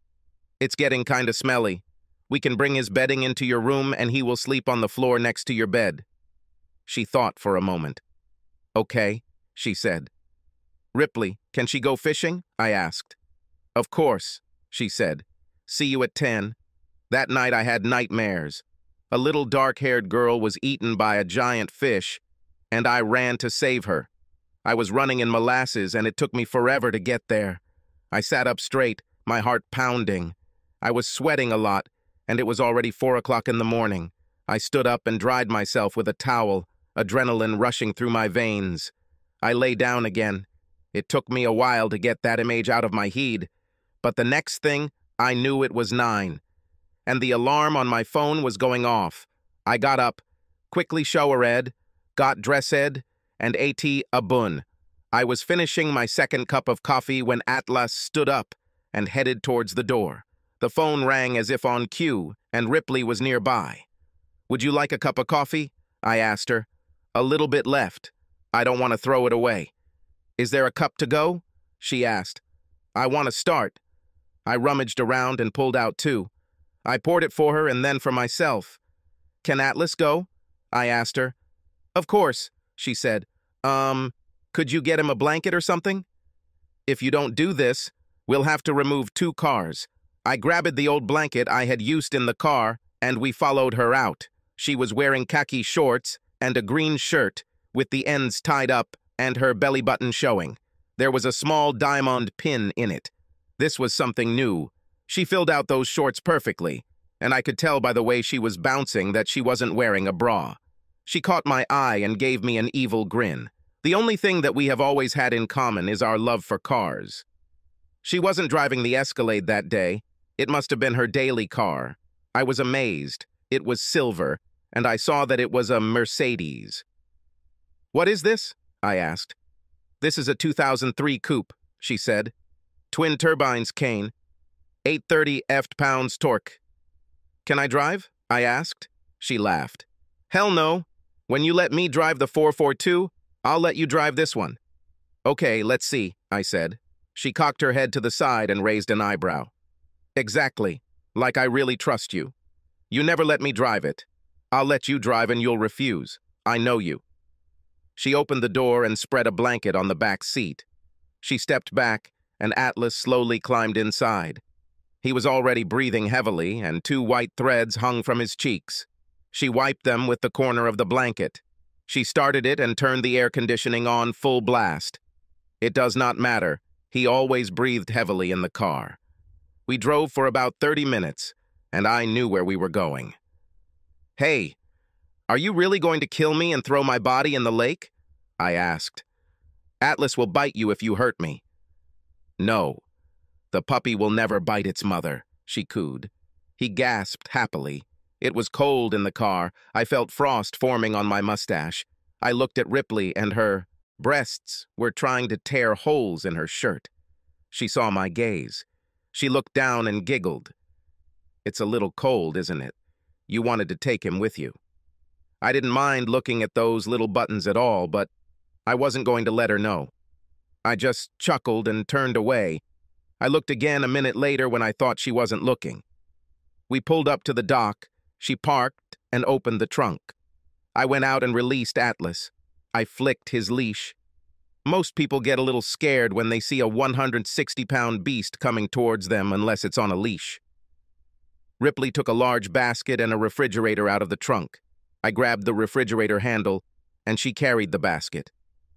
It's getting kind of smelly. We can bring his bedding into your room and he will sleep on the floor next to your bed. She thought for a moment. Okay, she said. Ripley, can she go fishing? I asked. Of course, she said. See you at 10. That night I had nightmares. A little dark-haired girl was eaten by a giant fish, and I ran to save her. I was running in molasses, and it took me forever to get there. I sat up straight, my heart pounding. I was sweating a lot, and it was already 4 o'clock in the morning. I stood up and dried myself with a towel, adrenaline rushing through my veins. I lay down again. It took me a while to get that image out of my head, but the next thing, I knew it was 9. And the alarm on my phone was going off. I got up, quickly showered, got dressed, and ate a bun. I was finishing my second cup of coffee when Atlas stood up and headed towards the door. The phone rang as if on cue, and Ripley was nearby. Would you like a cup of coffee? I asked her. A little bit left. I don't want to throw it away. Is there a cup to go? She asked. I want to start. I rummaged around and pulled out 2. I poured it for her and then for myself. Can Atlas go? I asked her. Of course, she said. Could you get him a blanket or something? If you don't do this, we'll have to remove 2 cars. I grabbed the old blanket I had used in the car, and we followed her out. She was wearing khaki shorts and a green shirt, with the ends tied up and her belly button showing. There was a small diamond pin in it. This was something new. She filled out those shorts perfectly, and I could tell by the way she was bouncing that she wasn't wearing a bra. She caught my eye and gave me an evil grin. The only thing that we have always had in common is our love for cars. She wasn't driving the Escalade that day. It must have been her daily car. I was amazed. It was silver, and I saw that it was a Mercedes. What is this? I asked. This is a 2003 coupe, she said. Twin turbines, Kane. 830 pounds torque. Can I drive? I asked. She laughed. Hell no. When you let me drive the 442, I'll let you drive this one. Okay, let's see, I said. She cocked her head to the side and raised an eyebrow. Exactly, like I really trust you. You never let me drive it. I'll let you drive and you'll refuse. I know you. She opened the door and spread a blanket on the back seat. She stepped back, and Atlas slowly climbed inside. He was already breathing heavily, and 2 white threads hung from his cheeks. She wiped them with the corner of the blanket. She started it and turned the air conditioning on full blast. It does not matter. He always breathed heavily in the car. We drove for about 30 minutes, and I knew where we were going. Hey, are you really going to kill me and throw my body in the lake? I asked. Atlas will bite you if you hurt me. No, the puppy will never bite its mother, she cooed. He gasped happily. It was cold in the car. I felt frost forming on my mustache. I looked at Ripley, and her breasts were trying to tear holes in her shirt. She saw my gaze. She looked down and giggled. It's a little cold, isn't it? You wanted to take him with you. I didn't mind looking at those little buttons at all, but I wasn't going to let her know. I just chuckled and turned away. I looked again a minute later when I thought she wasn't looking. We pulled up to the dock. She parked and opened the trunk. I went out and released Atlas. I flicked his leash. Most people get a little scared when they see a 160-pound beast coming towards them unless it's on a leash. Ripley took a large basket and a refrigerator out of the trunk. I grabbed the refrigerator handle, and she carried the basket.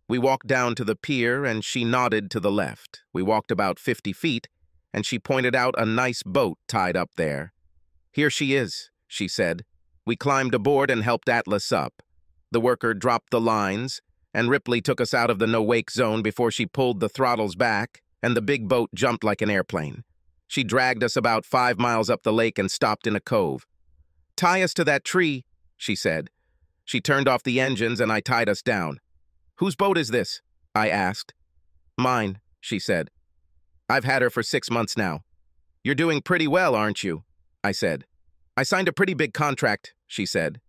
We walked down to the pier, and she nodded to the left. We walked about 50 feet, and she pointed out a nice boat tied up there. Here she is, she said. We climbed aboard and helped Atlas up. The worker dropped the lines, and Ripley took us out of the no-wake zone before she pulled the throttles back, and the big boat jumped like an airplane. She dragged us about 5 miles up the lake and stopped in a cove. Tie us to that tree, she said. She turned off the engines and I tied us down. Whose boat is this? I asked. Mine, she said. I've had her for 6 months now. You're doing pretty well, aren't you? I said. I signed a pretty big contract, she said.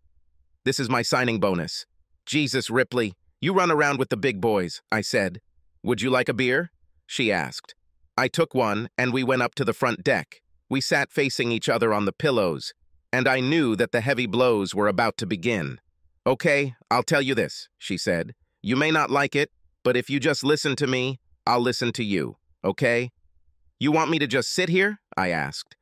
This is my signing bonus. Jesus, Ripley, you run around with the big boys, I said. Would you like a beer? She asked. I took one, and we went up to the front deck. We sat facing each other on the pillows, and I knew that the heavy blows were about to begin. Okay, I'll tell you this, she said. You may not like it, but if you just listen to me, I'll listen to you, okay? You want me to just sit here? I asked.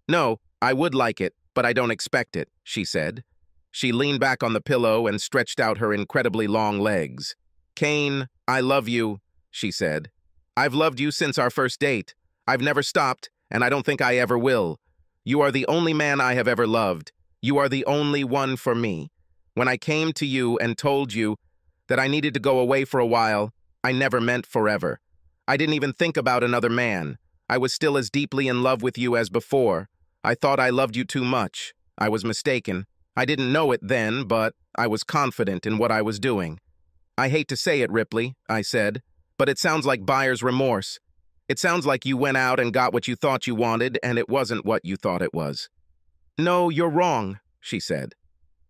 No, I would like it, but I don't expect it, she said. She leaned back on the pillow and stretched out her incredibly long legs. Kane, I love you, she said. I've loved you since our first date. I've never stopped, and I don't think I ever will. You are the only man I have ever loved. You are the only one for me. When I came to you and told you that I needed to go away for a while, I never meant forever. I didn't even think about another man. I was still as deeply in love with you as before. I thought I loved you too much. I was mistaken. I didn't know it then, but I was confident in what I was doing. I hate to say it, Ripley, I said, but it sounds like buyer's remorse. It sounds like you went out and got what you thought you wanted, and it wasn't what you thought it was. No, you're wrong, she said.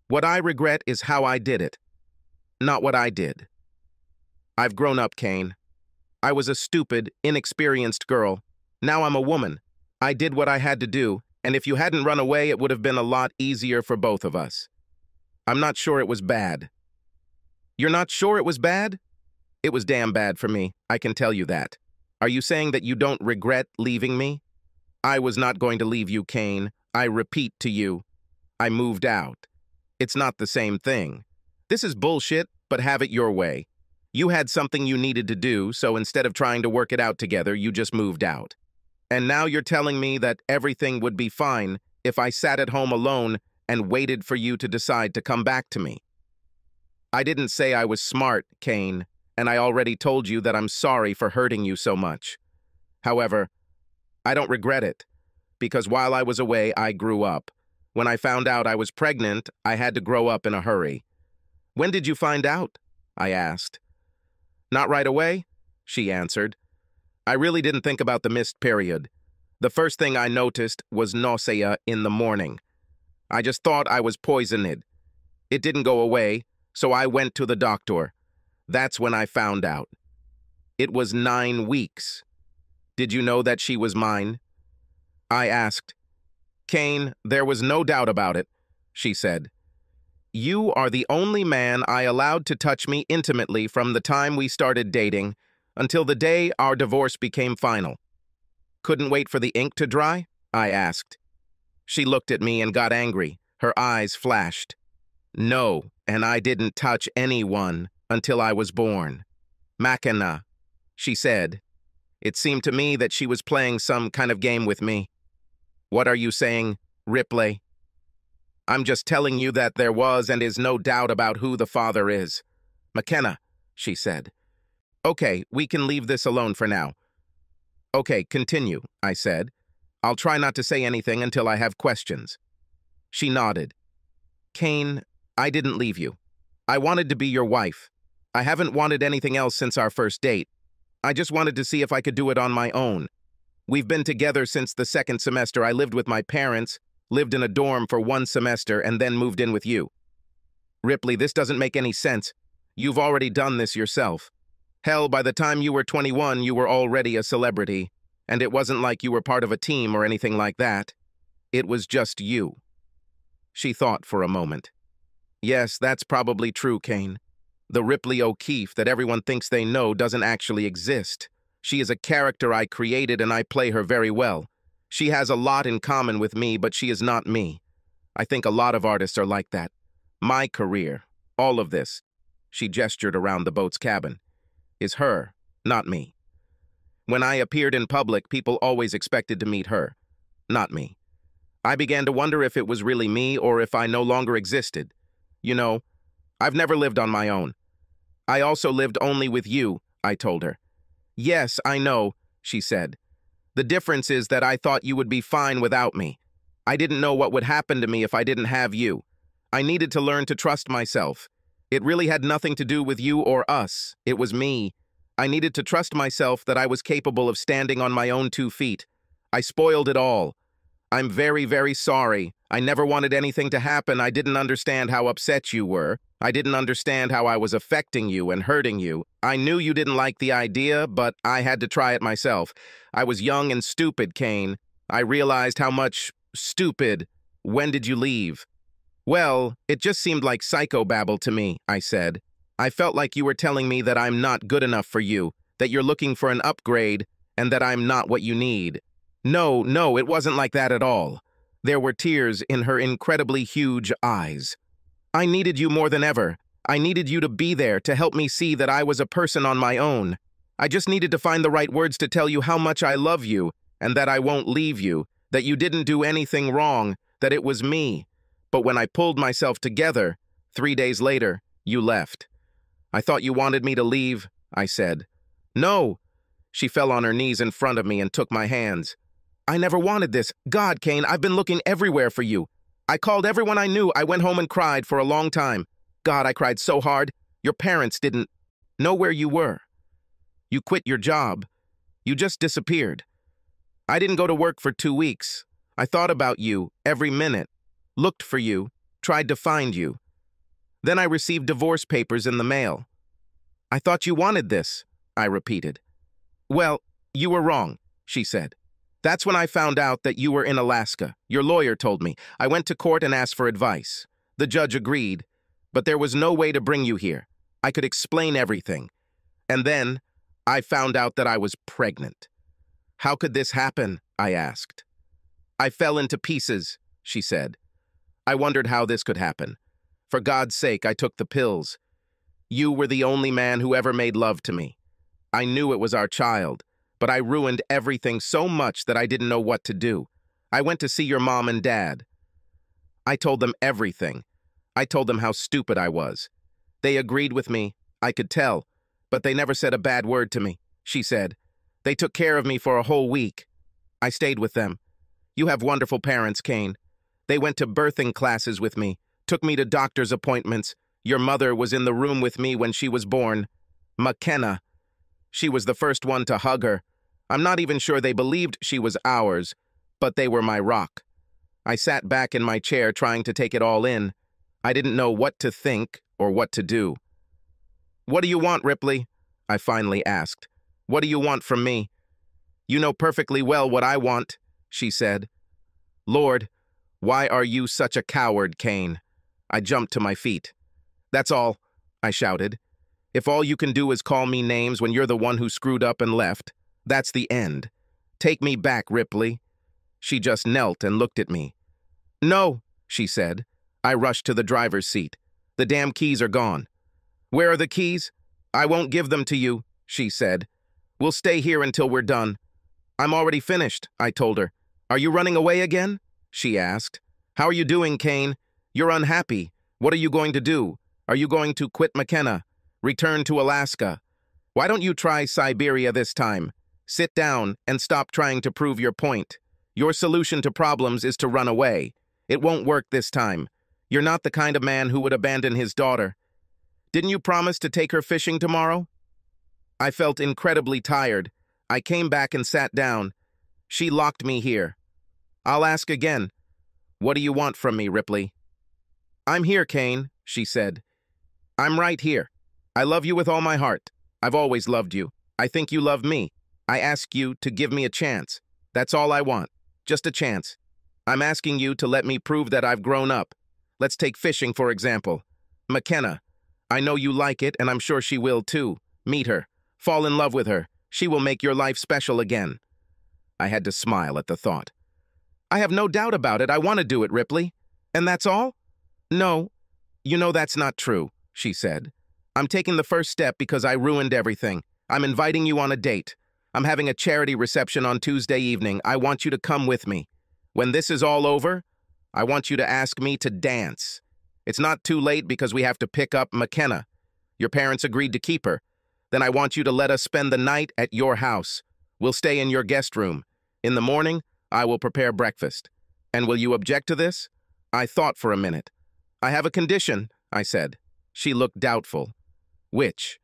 What I regret is how I did it, not what I did. I've grown up, Kane. I was a stupid, inexperienced girl. Now I'm a woman. I did what I had to do, and if you hadn't run away, it would have been a lot easier for both of us. I'm not sure it was bad. You're not sure it was bad? It was damn bad for me, I can tell you that. Are you saying that you don't regret leaving me? I was not going to leave you, Kane. I repeat to you, I moved out. It's not the same thing. This is bullshit, but have it your way. You had something you needed to do, so instead of trying to work it out together, you just moved out. And now you're telling me that everything would be fine if I sat at home alone and waited for you to decide to come back to me. I didn't say I was smart, Kane, and I already told you that I'm sorry for hurting you so much. However, I don't regret it, because while I was away, I grew up. When I found out I was pregnant, I had to grow up in a hurry. When did you find out? I asked. Not right away, she answered. I really didn't think about the missed period. The first thing I noticed was nausea in the morning. I just thought I was poisoned. It didn't go away, so I went to the doctor. That's when I found out. It was 9 weeks. Did you know that she was mine? I asked. Kane, there was no doubt about it, she said. You are the only man I allowed to touch me intimately from the time we started dating until the day our divorce became final. Couldn't wait for the ink to dry? I asked. She looked at me and got angry. Her eyes flashed. No, and I didn't touch anyone until I was born. McKenna, she said. It seemed to me that she was playing some kind of game with me. What are you saying, Ripley? I'm just telling you that there was and is no doubt about who the father is. McKenna, she said. Okay, we can leave this alone for now. Okay, continue, I said. I'll try not to say anything until I have questions. She nodded. Kane, I didn't leave you. I wanted to be your wife. I haven't wanted anything else since our first date. I just wanted to see if I could do it on my own. We've been together since the second semester. I lived with my parents, lived in a dorm for 1 semester, and then moved in with you. Ripley, this doesn't make any sense. You've already done this yourself. Hell, by the time you were 21, you were already a celebrity, and it wasn't like you were part of a team or anything like that. It was just you. She thought for a moment. Yes, that's probably true, Kane. The Ripley O'Keefe that everyone thinks they know doesn't actually exist. She is a character I created and I play her very well. She has a lot in common with me, but she is not me. I think a lot of artists are like that. My career, all of this, she gestured around the boat's cabin, is her, not me. When I appeared in public, people always expected to meet her, not me. I began to wonder if it was really me or if I no longer existed. You know, I've never lived on my own. I also lived only with you, I told her. Yes, I know, she said. The difference is that I thought you would be fine without me. I didn't know what would happen to me if I didn't have you. I needed to learn to trust myself. It really had nothing to do with you or us. It was me. I needed to trust myself that I was capable of standing on my own 2 feet. I spoiled it all. I'm very, very sorry. I never wanted anything to happen. I didn't understand how upset you were. I didn't understand how I was affecting you and hurting you. I knew you didn't like the idea, but I had to try it myself. I was young and stupid, Kane. I realized how much stupid. When did you leave? Well, it just seemed like psychobabble to me, I said. I felt like you were telling me that I'm not good enough for you, that you're looking for an upgrade, and that I'm not what you need. No, it wasn't like that at all. There were tears in her incredibly huge eyes. I needed you more than ever. I needed you to be there to help me see that I was a person on my own. I just needed to find the right words to tell you how much I love you and that I won't leave you, that you didn't do anything wrong, that it was me. But when I pulled myself together, 3 days later, you left. I thought you wanted me to leave, I said. No. She fell on her knees in front of me and took my hands. I never wanted this. God, Kane, I've been looking everywhere for you. I called everyone I knew. I went home and cried for a long time. God, I cried so hard. Your parents didn't know where you were. You quit your job. You just disappeared. I didn't go to work for 2 weeks. I thought about you every minute, looked for you, tried to find you. Then I received divorce papers in the mail. I thought you wanted this, I repeated. Well, you were wrong, she said. That's when I found out that you were in Alaska. Your lawyer told me. I went to court and asked for advice. The judge agreed, but there was no way to bring you here. I could explain everything. And then I found out that I was pregnant. How could this happen? I asked. I fell into pieces, she said. I wondered how this could happen. For God's sake, I took the pills. You were the only man who ever made love to me. I knew it was our child, but I ruined everything so much that I didn't know what to do. I went to see your mom and dad. I told them everything. I told them how stupid I was. They agreed with me, I could tell, but they never said a bad word to me, she said. They took care of me for a whole week. I stayed with them. You have wonderful parents, Kane. They went to birthing classes with me, took me to doctor's appointments. Your mother was in the room with me when she was born. McKenna. She was the first one to hug her. I'm not even sure they believed she was ours, but they were my rock. I sat back in my chair trying to take it all in. I didn't know what to think or what to do. What do you want, Ripley? I finally asked. What do you want from me? You know perfectly well what I want, she said. Lord, why are you such a coward, Cain? I jumped to my feet. That's all, I shouted. If all you can do is call me names when you're the one who screwed up and left, that's the end. Take me back, Ripley. She just knelt and looked at me. No, she said. I rushed to the driver's seat. The damn keys are gone. Where are the keys? I won't give them to you, she said. We'll stay here until we're done. I'm already finished, I told her. Are you running away again? She asked. How are you doing, Cain? You're unhappy. What are you going to do? Are you going to quit McKenna? Return to Alaska? Why don't you try Siberia this time? Sit down and stop trying to prove your point. Your solution to problems is to run away. It won't work this time. You're not the kind of man who would abandon his daughter. Didn't you promise to take her fishing tomorrow? I felt incredibly tired. I came back and sat down. She locked me here. I'll ask again. What do you want from me, Ripley? I'm here, Cain, she said. I'm right here. I love you with all my heart. I've always loved you. I think you love me. I ask you to give me a chance. That's all I want. Just a chance. I'm asking you to let me prove that I've grown up. Let's take fishing, for example. McKenna. I know you like it, and I'm sure she will, too. Meet her. Fall in love with her. She will make your life special again. I had to smile at the thought. I have no doubt about it. I want to do it, Ripley. And that's all? No. You know that's not true, she said. I'm taking the first step because I ruined everything. I'm inviting you on a date. I'm having a charity reception on Tuesday evening. I want you to come with me. When this is all over, I want you to ask me to dance. It's not too late because we have to pick up McKenna. Your parents agreed to keep her. Then I want you to let us spend the night at your house. We'll stay in your guest room. In the morning, I will prepare breakfast. And will you object to this? I thought for a minute. I have a condition, I said. She looked doubtful. Which?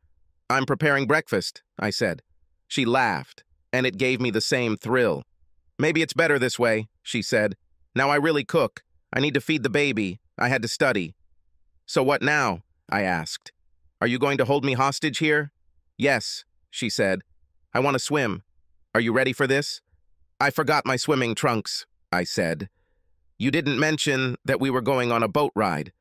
I'm preparing breakfast, I said. She laughed, and it gave me the same thrill. Maybe it's better this way, she said. Now I really cook. I need to feed the baby. I had to study. So what now? I asked. Are you going to hold me hostage here? Yes, she said. I want to swim. Are you ready for this? I forgot my swimming trunks, I said. You didn't mention that we were going on a boat ride.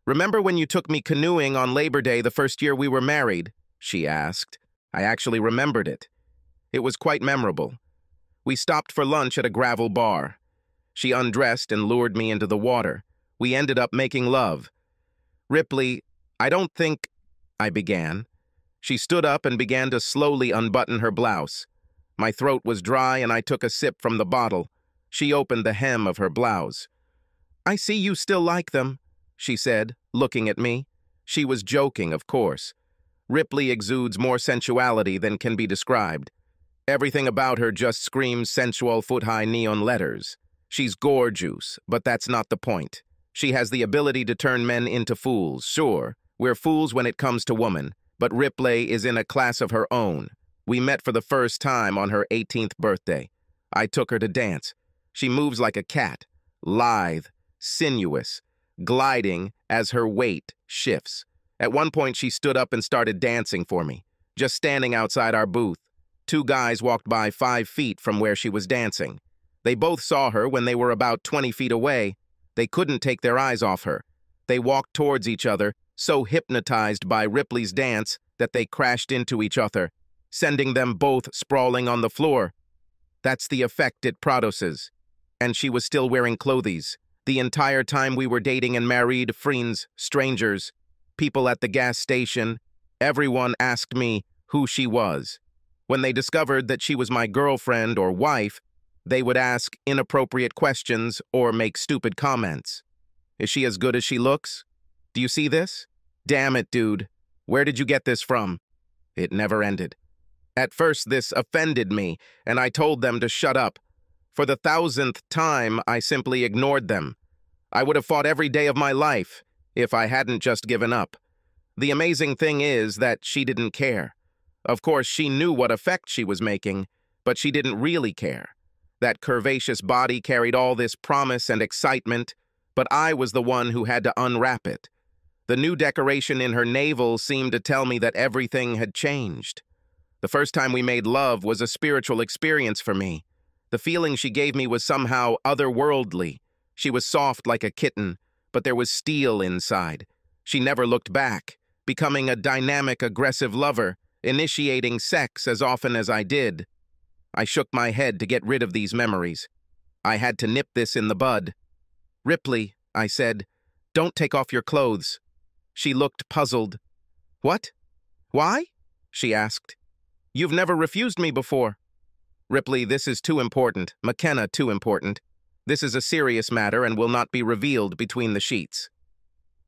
Remember when you took me canoeing on Labor Day the first year we were married? She asked. I actually remembered it. It was quite memorable. We stopped for lunch at a gravel bar. She undressed and lured me into the water. We ended up making love. Ripley, I don't think... I began. She stood up and began to slowly unbutton her blouse. My throat was dry and I took a sip from the bottle. She opened the hem of her blouse. I see you still like them, she said, looking at me. She was joking, of course. Ripley exudes more sensuality than can be described. Everything about her just screams sensual foot-high neon letters. She's gorgeous, but that's not the point. She has the ability to turn men into fools. Sure, we're fools when it comes to women, but Ripley is in a class of her own. We met for the first time on her 18th birthday. I took her to dance. She moves like a cat, lithe, sinuous, gliding as her weight shifts. At one point, she stood up and started dancing for me, just standing outside our booth. Two guys walked by 5 feet from where she was dancing. They both saw her when they were about 20 feet away. They couldn't take their eyes off her. They walked towards each other, so hypnotized by Ripley's dance that they crashed into each other, sending them both sprawling on the floor. That's the effect it produces. And she was still wearing clothes. The entire time we were dating and married, friends, strangers, people at the gas station, everyone asked me who she was. When they discovered that she was my girlfriend or wife, they would ask inappropriate questions or make stupid comments. Is she as good as she looks? Do you see this? Damn it, dude. Where did you get this from? It never ended. At first, this offended me, and I told them to shut up. For the 1000th time, I simply ignored them. I would have fought every day of my life if I hadn't just given up. The amazing thing is that she didn't care. Of course, she knew what effect she was making, but she didn't really care. That curvaceous body carried all this promise and excitement, but I was the one who had to unwrap it. The new decoration in her navel seemed to tell me that everything had changed. The first time we made love was a spiritual experience for me. The feeling she gave me was somehow otherworldly. She was soft like a kitten, but there was steel inside. She never looked back, becoming a dynamic, aggressive lover, initiating sex as often as I did. I shook my head to get rid of these memories. I had to nip this in the bud. "Ripley," I said, "don't take off your clothes." She looked puzzled. "What? Why?" she asked. "You've never refused me before." "Ripley, this is too important. McKenna, too important. This is a serious matter and will not be revealed between the sheets."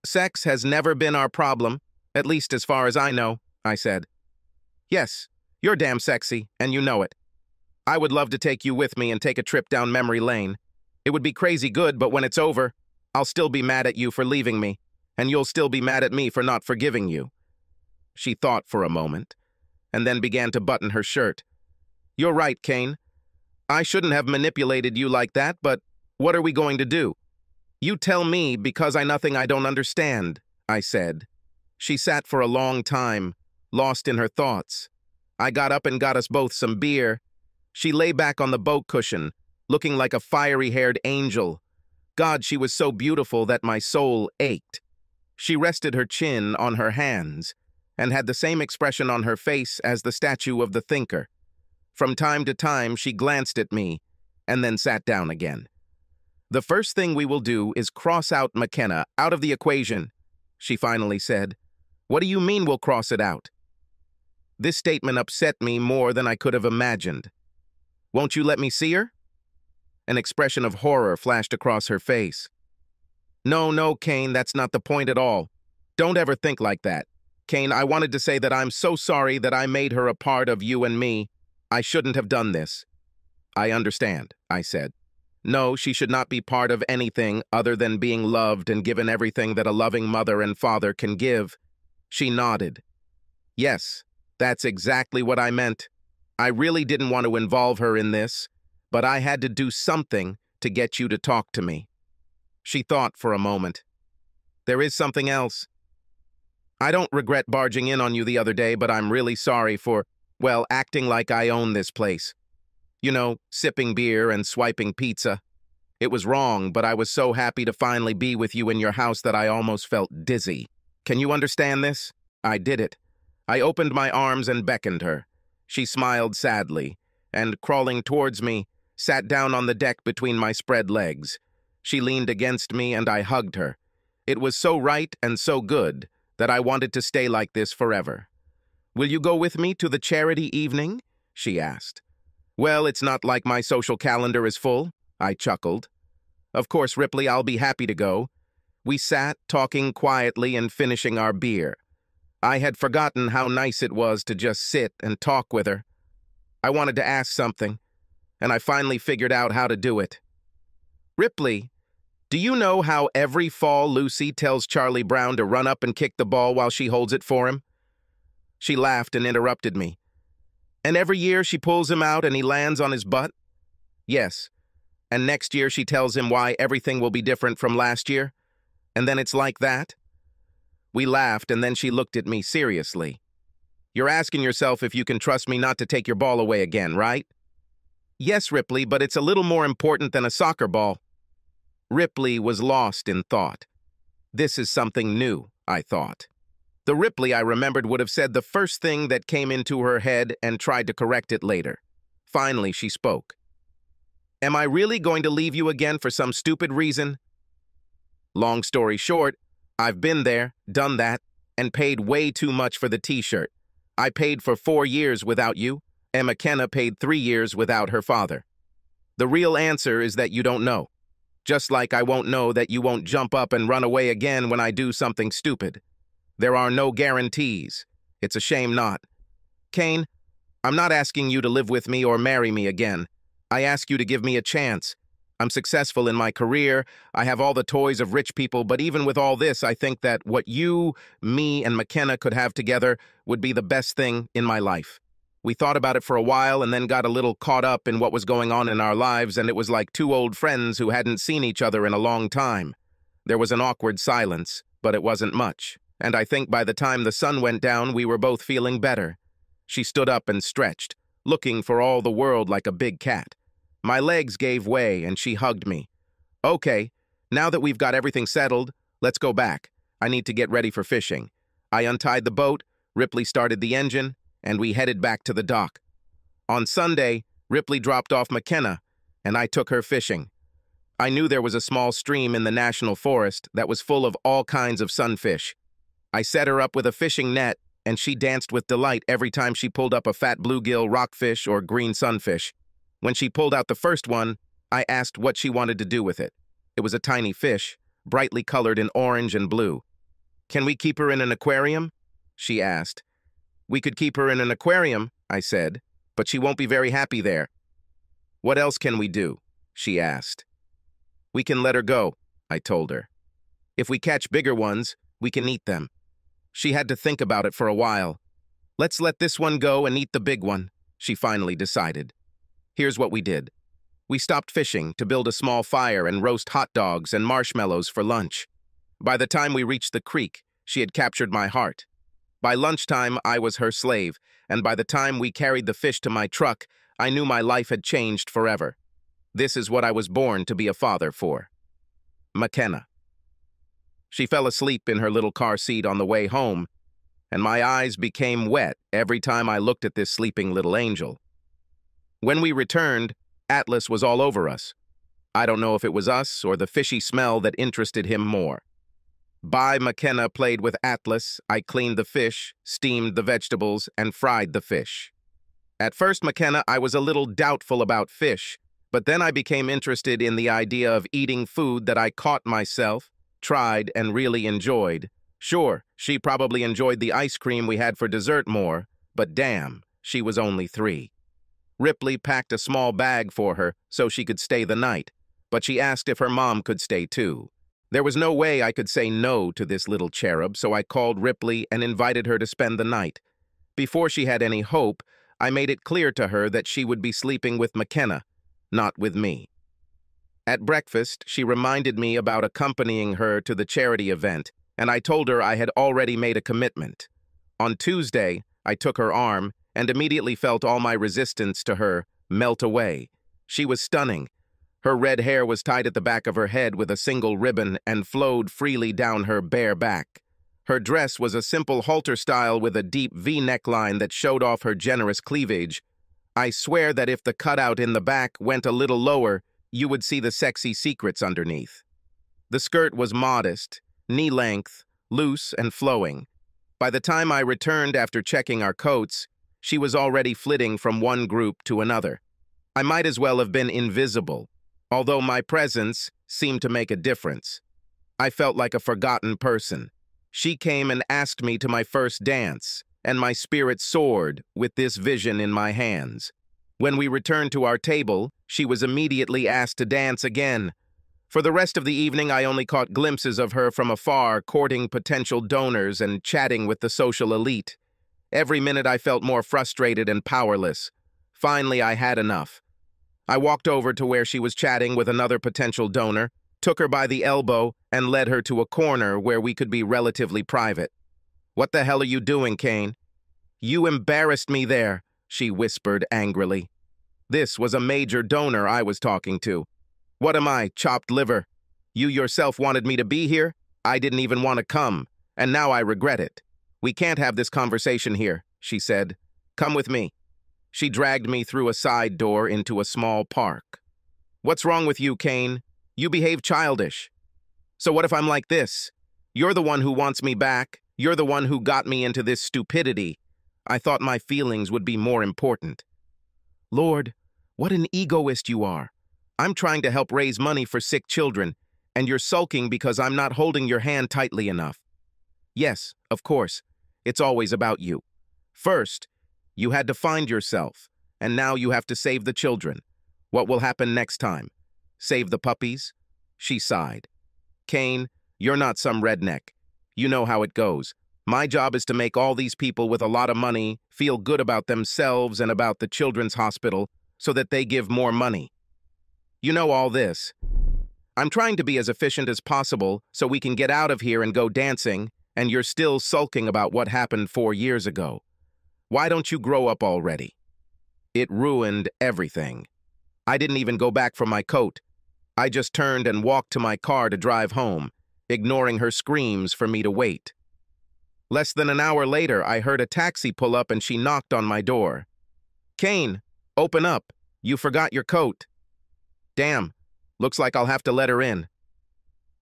"Sex has never been our problem, at least as far as I know," I said. "Yes, you're damn sexy, and you know it. I would love to take you with me and take a trip down memory lane. It would be crazy good, but when it's over, I'll still be mad at you for leaving me, and you'll still be mad at me for not forgiving you." She thought for a moment, and then began to button her shirt. "You're right, Kane. I shouldn't have manipulated you like that, but what are we going to do?" "You tell me, because nothing I don't understand," I said. She sat for a long time, lost in her thoughts. I got up and got us both some beer. She lay back on the boat cushion, looking like a fiery-haired angel. God, she was so beautiful that my soul ached. She rested her chin on her hands and had the same expression on her face as the statue of the thinker. From time to time, she glanced at me and then sat down again. "The first thing we will do is cross out McKenna out of the equation," she finally said. "What do you mean we'll cross it out?" This statement upset me more than I could have imagined. "Won't you let me see her?" An expression of horror flashed across her face. No, Kane, that's not the point at all. Don't ever think like that. Kane, I wanted to say that I'm so sorry that I made her a part of you and me. I shouldn't have done this." "I understand," I said. "No, she should not be part of anything other than being loved and given everything that a loving mother and father can give." She nodded. "Yes, that's exactly what I meant. I really didn't want to involve her in this, but I had to do something to get you to talk to me." She thought for a moment. "There is something else. I don't regret barging in on you the other day, but I'm really sorry for, well, acting like I own this place. You know, sipping beer and swiping pizza. It was wrong, but I was so happy to finally be with you in your house that I almost felt dizzy. Can you understand this?" I did it. I opened my arms and beckoned her. She smiled sadly, and, crawling towards me, sat down on the deck between my spread legs. She leaned against me, and I hugged her. It was so right and so good that I wanted to stay like this forever. "Will you go with me to the charity evening?" she asked. "Well, it's not like my social calendar is full," I chuckled. "Of course, Ripley, I'll be happy to go." We sat, talking quietly and finishing our beer. I had forgotten how nice it was to just sit and talk with her. I wanted to ask something, and I finally figured out how to do it. "Ripley, do you know how every fall Lucy tells Charlie Brown to run up and kick the ball while she holds it for him?" She laughed and interrupted me. "And every year she pulls him out and he lands on his butt?" "Yes. And next year she tells him why everything will be different from last year? And then it's like that?" We laughed, and then she looked at me seriously. "You're asking yourself if you can trust me not to take your ball away again, right?" "Yes, Ripley, but it's a little more important than a soccer ball." Ripley was lost in thought. This is something new, I thought. The Ripley I remembered would have said the first thing that came into her head and tried to correct it later. Finally, she spoke. "Am I really going to leave you again for some stupid reason?" Long story short, I've been there, done that, and paid way too much for the t-shirt. I paid for 4 years without you, and McKenna paid 3 years without her father. The real answer is that you don't know. Just like I won't know that you won't jump up and run away again when I do something stupid. There are no guarantees. It's a shame not. Kane, I'm not asking you to live with me or marry me again. I ask you to give me a chance. I'm successful in my career, I have all the toys of rich people, but even with all this, I think that what you, me, and McKenna could have together would be the best thing in my life. We thought about it for a while and then got a little caught up in what was going on in our lives, and it was like two old friends who hadn't seen each other in a long time. There was an awkward silence, but it wasn't much, and I think by the time the sun went down, we were both feeling better. She stood up and stretched, looking for all the world like a big cat. My legs gave way and she hugged me. Okay, now that we've got everything settled, let's go back. I need to get ready for fishing. I untied the boat, Ripley started the engine, and we headed back to the dock. On Sunday, Ripley dropped off McKenna, and I took her fishing. I knew there was a small stream in the national forest that was full of all kinds of sunfish. I set her up with a fishing net, and she danced with delight every time she pulled up a fat bluegill, rockfish, or green sunfish. When she pulled out the first one, I asked what she wanted to do with it. It was a tiny fish, brightly colored in orange and blue. "Can we keep her in an aquarium?" she asked. "We could keep her in an aquarium," I said, "but she won't be very happy there." "What else can we do?" she asked. "We can let her go," I told her. "If we catch bigger ones, we can eat them." She had to think about it for a while. "Let's let this one go and eat the big one," she finally decided. Here's what we did. We stopped fishing to build a small fire and roast hot dogs and marshmallows for lunch. By the time we reached the creek, she had captured my heart. By lunchtime, I was her slave, and by the time we carried the fish to my truck, I knew my life had changed forever. This is what I was born to be a father for. McKenna. She fell asleep in her little car seat on the way home, and my eyes became wet every time I looked at this sleeping little angel. When we returned, Atlas was all over us. I don't know if it was us or the fishy smell that interested him more. McKenna played with Atlas, I cleaned the fish, steamed the vegetables, and fried the fish. At first, McKenna, I was a little doubtful about fish, but then I became interested in the idea of eating food that I caught myself, tried, and really enjoyed. Sure, she probably enjoyed the ice cream we had for dessert more, but damn, she was only 3. Ripley packed a small bag for her so she could stay the night, but she asked if her mom could stay too. There was no way I could say no to this little cherub, so I called Ripley and invited her to spend the night. Before she had any hope, I made it clear to her that she would be sleeping with McKenna, not with me. At breakfast, she reminded me about accompanying her to the charity event, and I told her I had already made a commitment. On Tuesday, I took her arm and immediately felt all my resistance to her melt away. She was stunning. Her red hair was tied at the back of her head with a single ribbon and flowed freely down her bare back. Her dress was a simple halter style with a deep V neckline that showed off her generous cleavage. I swear that if the cutout in the back went a little lower, you would see the sexy secrets underneath. The skirt was modest, knee-length, loose and flowing. By the time I returned after checking our coats, she was already flitting from one group to another. I might as well have been invisible, although my presence seemed to make a difference. I felt like a forgotten person. She came and asked me to my first dance, and my spirit soared with this vision in my hands. When we returned to our table, she was immediately asked to dance again. For the rest of the evening, I only caught glimpses of her from afar, courting potential donors and chatting with the social elite. Every minute I felt more frustrated and powerless. Finally, I had enough. I walked over to where she was chatting with another potential donor, took her by the elbow, and led her to a corner where we could be relatively private. "What the hell are you doing, Kane?" "You embarrassed me there," she whispered angrily. This was a major donor I was talking to. "What am I, chopped liver? You yourself wanted me to be here? I didn't even want to come, and now I regret it. We can't have this conversation here," she said. "Come with me." She dragged me through a side door into a small park. "What's wrong with you, Kane? You behave childish." "So what if I'm like this? You're the one who wants me back. You're the one who got me into this stupidity. I thought my feelings would be more important." "Lord, what an egoist you are. I'm trying to help raise money for sick children, and you're sulking because I'm not holding your hand tightly enough." "Yes, of course. It's always about you. First, you had to find yourself, and now you have to save the children. What will happen next time? Save the puppies?" She sighed. "Kane, you're not some redneck. You know how it goes. My job is to make all these people with a lot of money feel good about themselves and about the children's hospital so that they give more money. You know all this. I'm trying to be as efficient as possible so we can get out of here and go dancing, and you're still sulking about what happened 4 years ago. Why don't you grow up already? It ruined everything. I didn't even go back for my coat. I just turned and walked to my car to drive home, ignoring her screams for me to wait. Less than an hour later, I heard a taxi pull up and she knocked on my door. "Kane, open up. You forgot your coat." "Damn, looks like I'll have to let her in."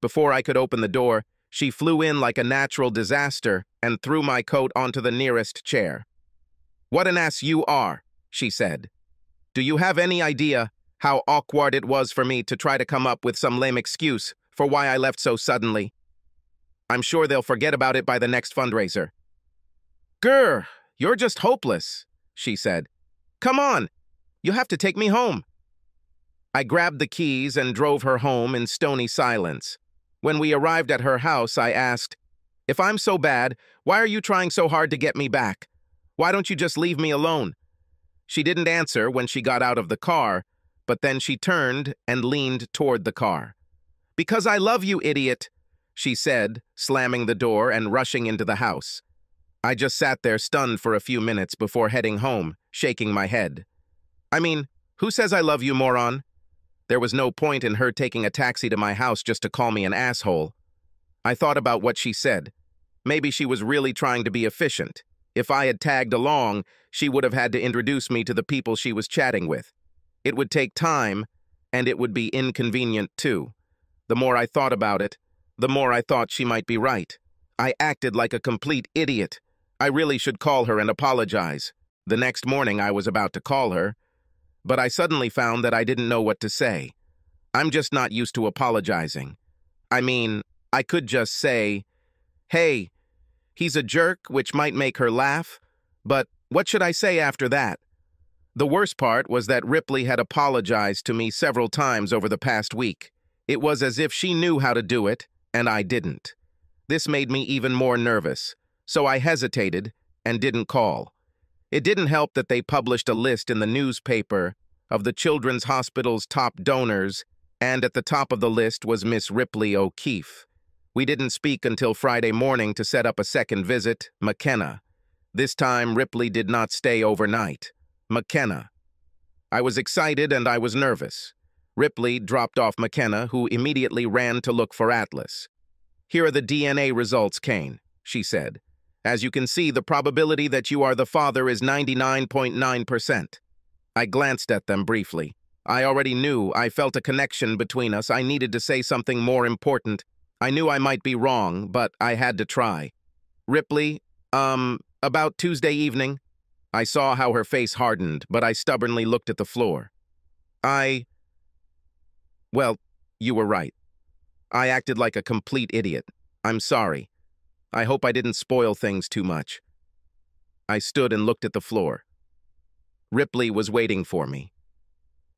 Before I could open the door, she flew in like a natural disaster and threw my coat onto the nearest chair. "What an ass you are," she said. "Do you have any idea how awkward it was for me to try to come up with some lame excuse for why I left so suddenly? I'm sure they'll forget about it by the next fundraiser." "Grr, you're just hopeless," she said. "Come on, you have to take me home." I grabbed the keys and drove her home in stony silence. When we arrived at her house, I asked, "If I'm so bad, why are you trying so hard to get me back? Why don't you just leave me alone?" She didn't answer when she got out of the car, but then she turned and leaned toward the car. "Because I love you, idiot," she said, slamming the door and rushing into the house. I just sat there stunned for a few minutes before heading home, shaking my head. I mean, who says I love you, moron? There was no point in her taking a taxi to my house just to call me an asshole. I thought about what she said. Maybe she was really trying to be efficient. If I had tagged along, she would have had to introduce me to the people she was chatting with. It would take time, and it would be inconvenient too. The more I thought about it, the more I thought she might be right. I acted like a complete idiot. I really should call her and apologize. The next morning I was about to call her, but I suddenly found that I didn't know what to say. I'm just not used to apologizing. I mean, I could just say, "Hey, he's a jerk," which might make her laugh, but what should I say after that? The worst part was that Ripley had apologized to me several times over the past week. It was as if she knew how to do it, and I didn't. This made me even more nervous, so I hesitated and didn't call. It didn't help that they published a list in the newspaper of the Children's Hospital's top donors, and at the top of the list was Miss Ripley O'Keefe. We didn't speak until Friday morning to set up a second visit, McKenna. This time, Ripley did not stay overnight. McKenna. I was excited and I was nervous. Ripley dropped off McKenna, who immediately ran to look for Atlas. "Here are the DNA results, Kane," she said. "As you can see, the probability that you are the father is 99.9%. I glanced at them briefly. I already knew. I felt a connection between us. I needed to say something more important. I knew I might be wrong, but I had to try. "Ripley, about Tuesday evening." I saw how her face hardened, but I stubbornly looked at the floor. Well, you were right. I acted like a complete idiot. I'm sorry. I hope I didn't spoil things too much. I stood and looked at the floor. Ripley was waiting for me.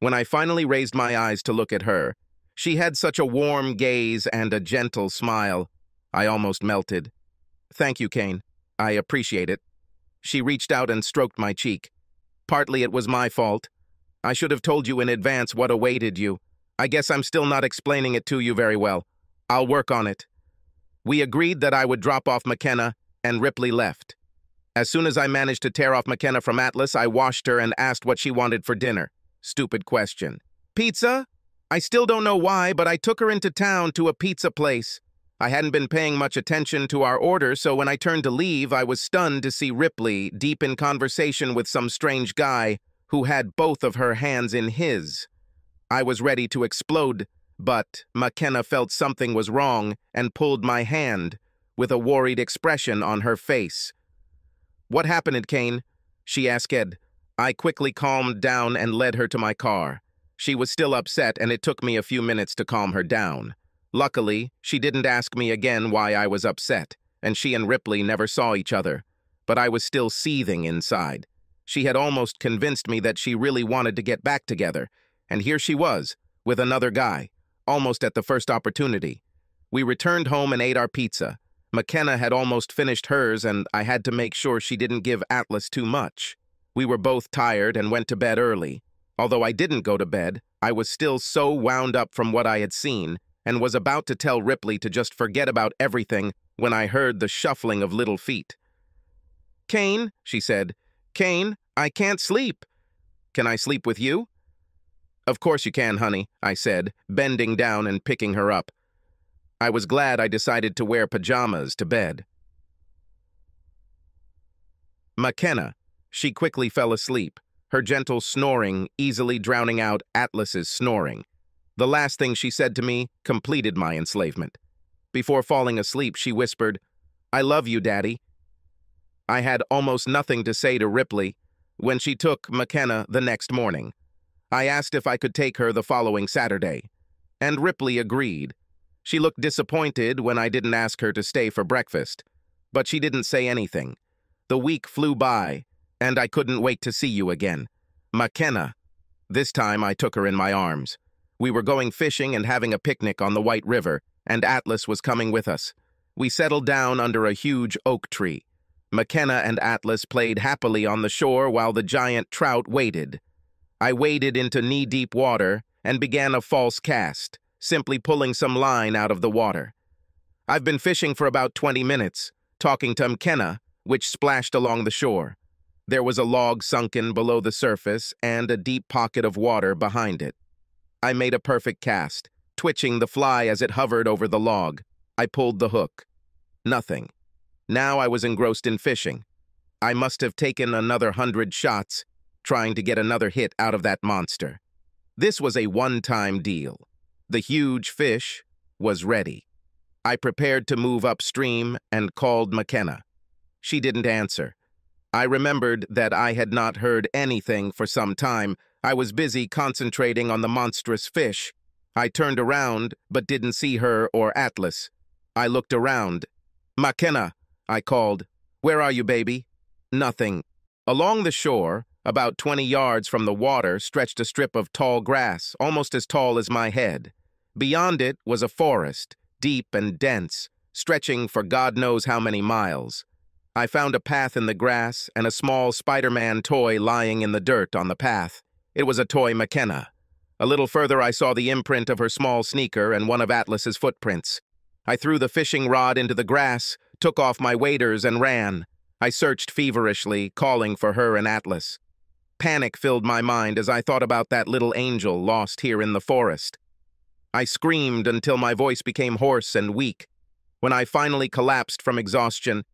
When I finally raised my eyes to look at her, she had such a warm gaze and a gentle smile. I almost melted. "Thank you, Kane. I appreciate it." She reached out and stroked my cheek. "Partly it was my fault. I should have told you in advance what awaited you. I guess I'm still not explaining it to you very well. I'll work on it." We agreed that I would drop off McKenna, and Ripley left. As soon as I managed to tear off McKenna from Atlas, I washed her and asked what she wanted for dinner. Stupid question. "Pizza? I still don't know why, but I took her into town to a pizza place. I hadn't been paying much attention to our order, so when I turned to leave, I was stunned to see Ripley deep in conversation with some strange guy who had both of her hands in his. I was ready to explode, but McKenna felt something was wrong and pulled my hand with a worried expression on her face. "What happened, Kane?" she asked. I quickly calmed down and led her to my car. She was still upset, and it took me a few minutes to calm her down. Luckily, she didn't ask me again why I was upset, and she and Ripley never saw each other. But I was still seething inside. She had almost convinced me that she really wanted to get back together, and here she was, with another guy, almost at the first opportunity. We returned home and ate our pizza. McKenna had almost finished hers, and I had to make sure she didn't give Atlas too much. We were both tired and went to bed early. Although I didn't go to bed, I was still so wound up from what I had seen, and was about to tell Ripley to just forget about everything when I heard the shuffling of little feet. "Kane," she said, Kane, I can't sleep. Can I sleep with you? Of course you can, honey, I said, bending down and picking her up. I was glad I decided to wear pajamas to bed. McKenna. She quickly fell asleep, her gentle snoring easily drowning out Atlas's snoring. The last thing she said to me completed my enslavement. Before falling asleep, she whispered, "I love you, Daddy." I had almost nothing to say to Ripley when she took McKenna the next morning. I asked if I could take her the following Saturday, and Ripley agreed. She looked disappointed when I didn't ask her to stay for breakfast, but she didn't say anything. The week flew by, and I couldn't wait to see you again. McKenna. This time I took her in my arms. We were going fishing and having a picnic on the White River, and Atlas was coming with us. We settled down under a huge oak tree. McKenna and Atlas played happily on the shore while the giant trout waited. I waded into knee-deep water and began a false cast, simply pulling some line out of the water. I've been fishing for about 20 minutes, talking to McKenna, which splashed along the shore. There was a log sunken below the surface and a deep pocket of water behind it. I made a perfect cast, twitching the fly as it hovered over the log. I pulled the hook. Nothing. Now I was engrossed in fishing. I must have taken another 100 shots, trying to get another hit out of that monster. This was a one-time deal. The huge fish was ready. I prepared to move upstream and called McKenna. She didn't answer. I remembered that I had not heard anything for some time. I was busy concentrating on the monstrous fish. I turned around, but didn't see her or Atlas. I looked around. "McKenna," I called. "Where are you, baby?" Nothing. Along the shore, about 20 yards from the water, stretched a strip of tall grass, almost as tall as my head. Beyond it was a forest, deep and dense, stretching for God knows how many miles. I found a path in the grass and a small Spider-Man toy lying in the dirt on the path. It was a toy McKenna. A little further I saw the imprint of her small sneaker and one of Atlas's footprints. I threw the fishing rod into the grass, took off my waders and ran. I searched feverishly, calling for her and Atlas. Panic filled my mind as I thought about that little angel lost here in the forest. I screamed until my voice became hoarse and weak. When I finally collapsed from exhaustion,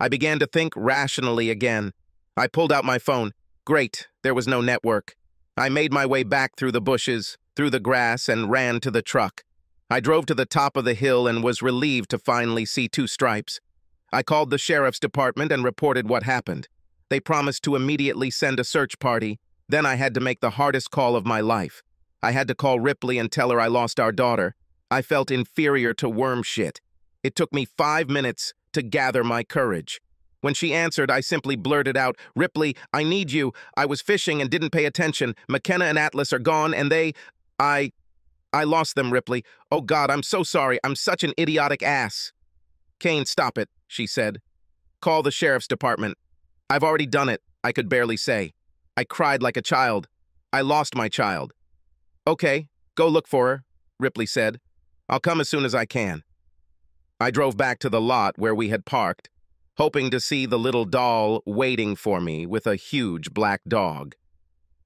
I began to think rationally again. I pulled out my phone. Great, there was no network. I made my way back through the bushes, through the grass, and ran to the truck. I drove to the top of the hill and was relieved to finally see two stripes. I called the sheriff's department and reported what happened. They promised to immediately send a search party. Then I had to make the hardest call of my life. I had to call Ripley and tell her I lost our daughter. I felt inferior to worm shit. It took me 5 minutes to gather my courage. When she answered, I simply blurted out, "Ripley, I need you. I was fishing and didn't pay attention. McKenna and Atlas are gone and I lost them, Ripley. Oh God, I'm so sorry. I'm such an idiotic ass." "Kane, stop it," she said. "Call the sheriff's department." "I've already done it," I could barely say. I cried like a child. I lost my child. "Okay, go look for her," Ripley said. "I'll come as soon as I can." I drove back to the lot where we had parked, hoping to see the little doll waiting for me with a huge black dog.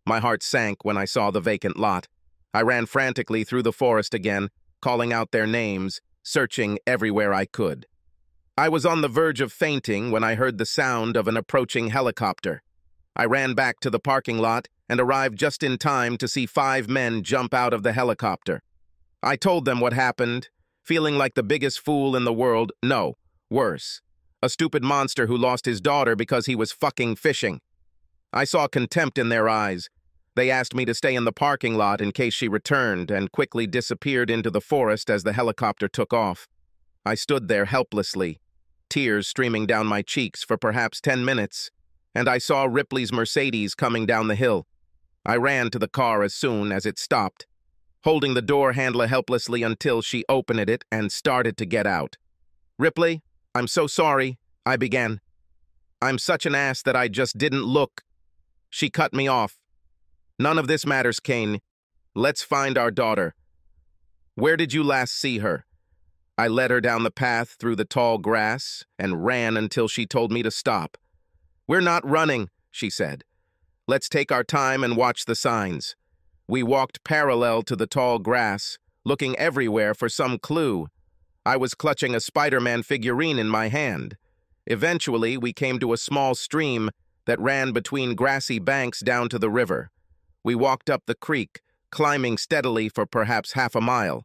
My heart sank when I saw the vacant lot. I ran frantically through the forest again, calling out their names, searching everywhere I could. I was on the verge of fainting when I heard the sound of an approaching helicopter. I ran back to the parking lot and arrived just in time to see 5 men jump out of the helicopter. I told them what happened, feeling like the biggest fool in the world. No, worse. A stupid monster who lost his daughter because he was fucking fishing. I saw contempt in their eyes. They asked me to stay in the parking lot in case she returned and quickly disappeared into the forest as the helicopter took off. I stood there helplessly, tears streaming down my cheeks for perhaps 10 minutes, and I saw Ripley's Mercedes coming down the hill. I ran to the car as soon as it stopped, holding the door handle helplessly until she opened it and started to get out. "Ripley, I'm so sorry," I began. "I'm such an ass that I just didn't look." She cut me off. "None of this matters, Kane. Let's find our daughter. Where did you last see her?" I led her down the path through the tall grass and ran until she told me to stop. "We're not running," she said. Let's take our time and watch the signs. We walked parallel to the tall grass, looking everywhere for some clue. I was clutching a Spider-Man figurine in my hand. Eventually, we came to a small stream that ran between grassy banks down to the river. We walked up the creek, climbing steadily for perhaps half a mile.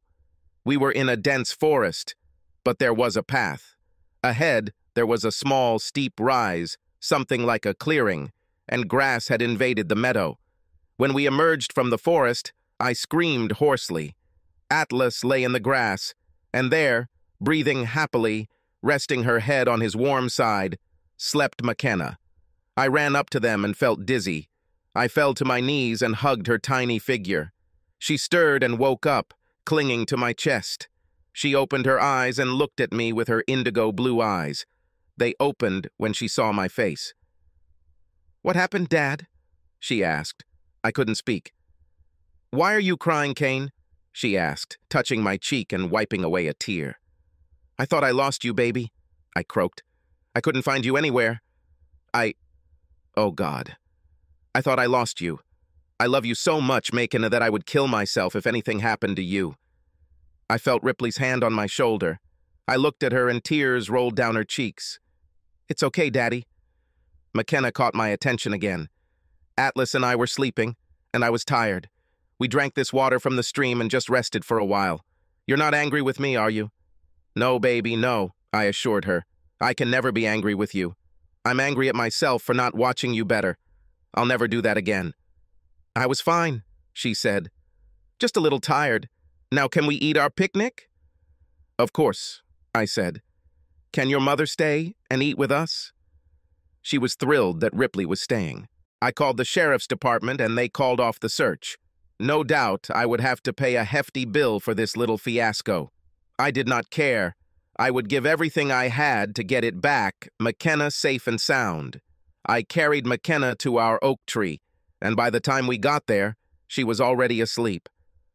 We were in a dense forest, but there was a path. Ahead, there was a small, steep rise, something like a clearing, and grass had invaded the meadow. When we emerged from the forest, I screamed hoarsely. Atlas lay in the grass, and there, breathing happily, resting her head on his warm side, slept McKenna. I ran up to them and felt dizzy. I fell to my knees and hugged her tiny figure. She stirred and woke up, clinging to my chest. She opened her eyes and looked at me with her indigo blue eyes. They opened when she saw my face. "What happened, Dad?" she asked. I couldn't speak. "Why are you crying, Kane?" she asked, touching my cheek and wiping away a tear. "I thought I lost you, baby," I croaked. "I couldn't find you anywhere. Oh, God. I thought I lost you. I love you so much, McKenna, that I would kill myself if anything happened to you." I felt Ripley's hand on my shoulder. I looked at her and tears rolled down her cheeks. "It's okay, Daddy." McKenna caught my attention again. Atlas and I were sleeping, and I was tired. We drank this water from the stream and just rested for a while. "You're not angry with me, are you?" "No, baby, no," I assured her. "I can never be angry with you. I'm angry at myself for not watching you better. I'll never do that again." "I was fine," she said. "Just a little tired. Now can we eat our picnic?" "Of course," I said. "Can your mother stay and eat with us?" She was thrilled that Ripley was staying. I called the sheriff's department and they called off the search. No doubt I would have to pay a hefty bill for this little fiasco. I did not care. I would give everything I had to get it back, McKenna safe and sound. I carried McKenna to our oak tree, and by the time we got there, she was already asleep.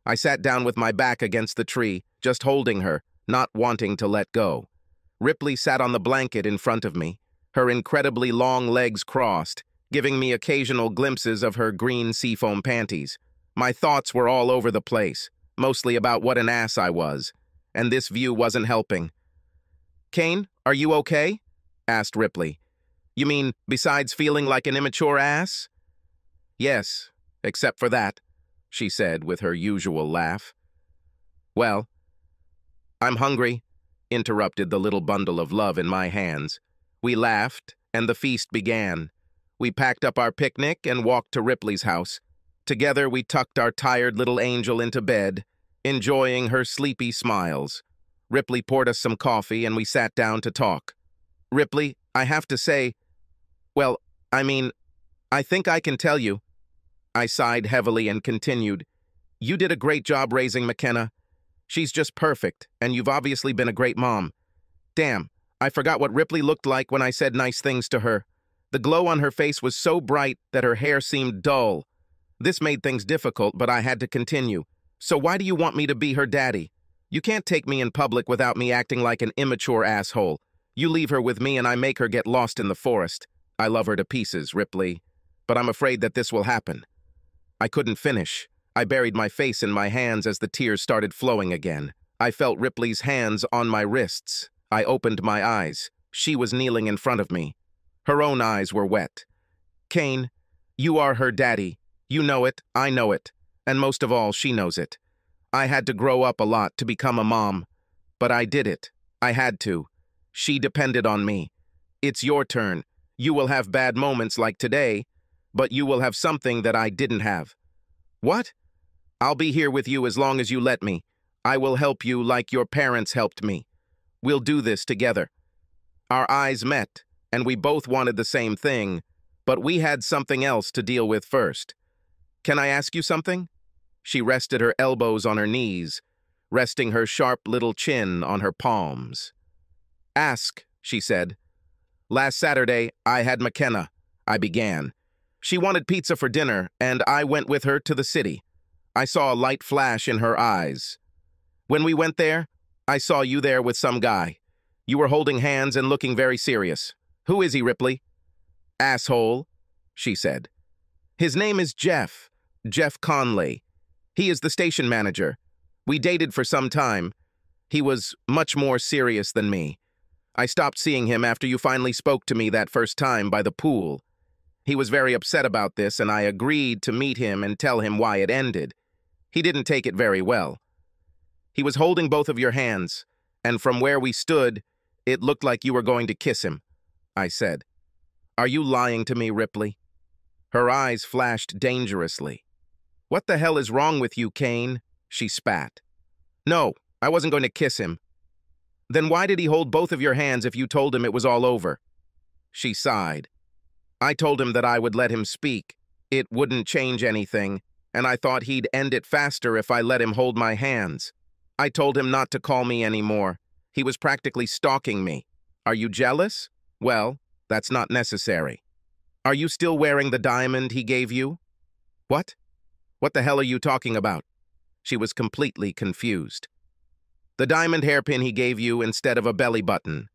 I sat down with my back against the tree, just holding her, not wanting to let go. Ripley sat on the blanket in front of me, her incredibly long legs crossed, giving me occasional glimpses of her green seafoam panties. My thoughts were all over the place, mostly about what an ass I was, and this view wasn't helping. "Kane, are you okay?" asked Ripley. "You mean, besides feeling like an immature ass?" "Yes, except for that," she said with her usual laugh. "Well, I'm hungry," interrupted the little bundle of love in my hands. We laughed, and the feast began. We packed up our picnic and walked to Ripley's house. Together we tucked our tired little angel into bed, enjoying her sleepy smiles. Ripley poured us some coffee and we sat down to talk. "Ripley, I have to say, I think I can tell you." I sighed heavily and continued, "You did a great job raising McKenna. She's just perfect, and you've obviously been a great mom. Damn, I forgot what Ripley looked like when I said nice things to her. The glow on her face was so bright that her hair seemed dull. This made things difficult, but I had to continue. So why do you want me to be her daddy? You can't take me in public without me acting like an immature asshole. You leave her with me and I make her get lost in the forest. I love her to pieces, Ripley, but I'm afraid that this will happen." I couldn't finish. I buried my face in my hands as the tears started flowing again. I felt Ripley's hands on my wrists. I opened my eyes. She was kneeling in front of me. Her own eyes were wet. "Kane, you are her daddy. You know it, I know it, and most of all, she knows it. I had to grow up a lot to become a mom, but I did it. I had to. She depended on me. It's your turn. You will have bad moments like today, but you will have something that I didn't have." "What?" "I'll be here with you as long as you let me. I will help you like your parents helped me. We'll do this together." Our eyes met, and we both wanted the same thing, but we had something else to deal with first. "Can I ask you something?" She rested her elbows on her knees, resting her sharp little chin on her palms. "Ask," she said. "Last Saturday, I had McKenna," I began. "She wanted pizza for dinner, and I went with her to the city. I saw a light flash in her eyes. When we went there, I saw you there with some guy. You were holding hands and looking very serious. Who is he, Ripley?" "Asshole." she said. His name is Jeff Conley. He is the station manager. We dated for some time. He was much more serious than me. I stopped seeing him after you finally spoke to me that first time by the pool. He was very upset about this, and I agreed to meet him and tell him why it ended. He didn't take it very well. He was holding both of your hands, and from where we stood, it looked like you were going to kiss him, I said. Are you lying to me, Ripley? Her eyes flashed dangerously. What the hell is wrong with you, Kane? She spat. No, I wasn't going to kiss him. Then why did he hold both of your hands if you told him it was all over? She sighed. I told him that I would let him speak. It wouldn't change anything, and I thought he'd end it faster if I let him hold my hands. I told him not to call me anymore. He was practically stalking me. Are you jealous? Well, that's not necessary. Are you still wearing the diamond he gave you? What? What the hell are you talking about? She was completely confused. The diamond hairpin he gave you instead of a belly button.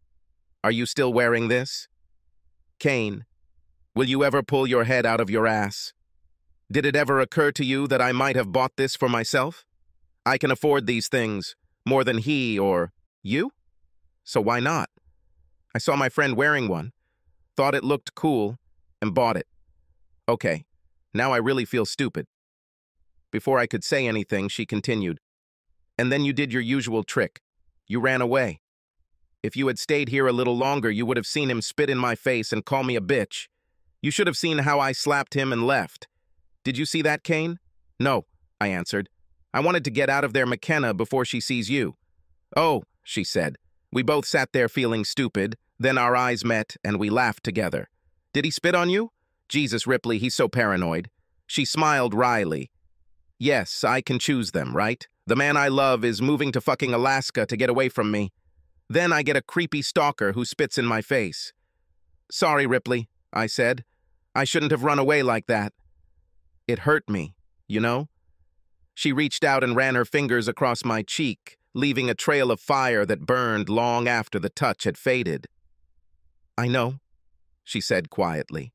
Are you still wearing this? Kane, will you ever pull your head out of your ass? Did it ever occur to you that I might have bought this for myself? I can afford these things more than he or you? So why not? I saw my friend wearing one, thought it looked cool, and bought it. Okay, now I really feel stupid. Before I could say anything, she continued. And then you did your usual trick. You ran away. If you had stayed here a little longer, you would have seen him spit in my face and call me a bitch. You should have seen how I slapped him and left. Did you see that, Kane? No, I answered. I wanted to get out of there McKenna before she sees you. Oh, she said. We both sat there feeling stupid, then our eyes met and we laughed together. Did he spit on you? Jesus, Ripley, he's so paranoid. She smiled wryly. Yes, I can choose them, right? The man I love is moving to fucking Alaska to get away from me. Then I get a creepy stalker who spits in my face. Sorry, Ripley, I said. I shouldn't have run away like that. It hurt me, you know? She reached out and ran her fingers across my cheek, leaving a trail of fire that burned long after the touch had faded. I know, she said quietly.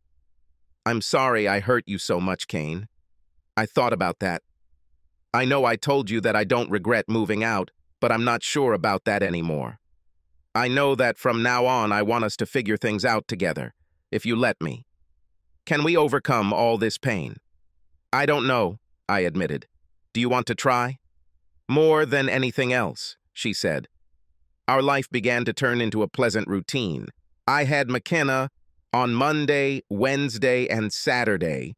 I'm sorry I hurt you so much, Kane. I thought about that. I know I told you that I don't regret moving out, but I'm not sure about that anymore. I know that from now on I want us to figure things out together, if you let me. Can we overcome all this pain? I don't know, I admitted. Do you want to try? More than anything else, she said. Our life began to turn into a pleasant routine. I had McKenna on Monday, Wednesday, and Saturday.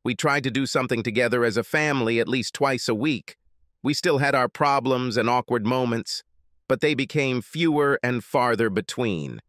We tried to do something together as a family at least twice a week. We still had our problems and awkward moments, but they became fewer and farther between.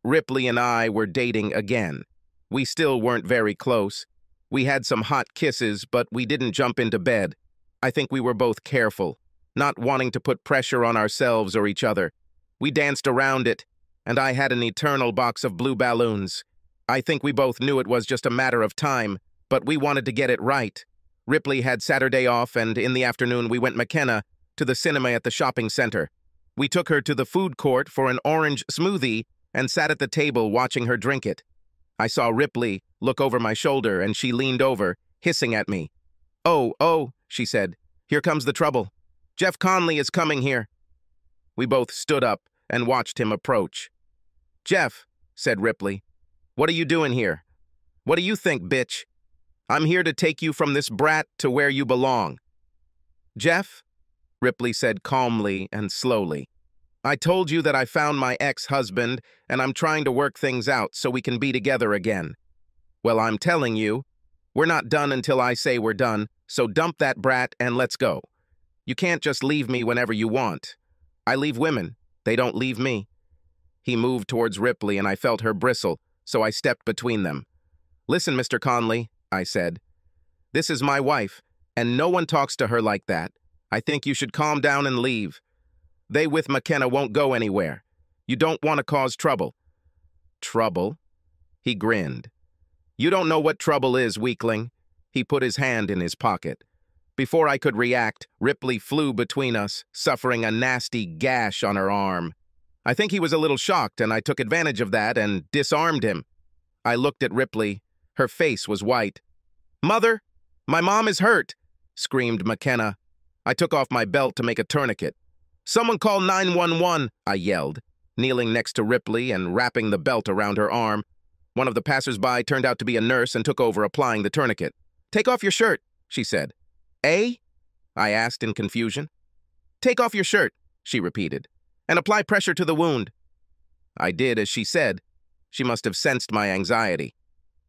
Ripley and I were dating again. We still weren't very close. We had some hot kisses, but we didn't jump into bed. I think we were both careful, not wanting to put pressure on ourselves or each other. We danced around it, and I had an eternal box of blue balloons. I think we both knew it was just a matter of time, but we wanted to get it right. Ripley had Saturday off, and in the afternoon we went McKenna to the cinema at the shopping center. We took her to the food court for an orange smoothie and sat at the table watching her drink it. I saw Ripley look over my shoulder, and she leaned over, hissing at me. Oh, she said. Here comes the trouble. Jeff Conley is coming here. We both stood up and watched him approach. Jeff, said Ripley, what are you doing here? What do you think, bitch? I'm here to take you from this brat to where you belong. Jeff, Ripley said calmly and slowly, I told you that I found my ex-husband and I'm trying to work things out so we can be together again. Well, I'm telling you, we're not done until I say we're done, so dump that brat and let's go. You can't just leave me whenever you want. I leave women. They don't leave me. He moved towards Ripley and I felt her bristle, so I stepped between them. Listen, Mr. Conley, I said. This is my wife, and no one talks to her like that. I think you should calm down and leave. They with McKenna won't go anywhere. You don't want to cause trouble. Trouble? He grinned. You don't know what trouble is, weakling. He put his hand in his pocket. Before I could react, Ripley flew between us, suffering a nasty gash on her arm. I think he was a little shocked, and I took advantage of that and disarmed him. I looked at Ripley. Her face was white. "Mother, my mom is hurt," screamed McKenna. I took off my belt to make a tourniquet. "Someone call 911, I yelled, kneeling next to Ripley and wrapping the belt around her arm. One of the passers-by turned out to be a nurse and took over applying the tourniquet. "Take off your shirt," she said. "Eh?" I asked in confusion. "Take off your shirt," she repeated, "and apply pressure to the wound." I did as she said. She must have sensed my anxiety.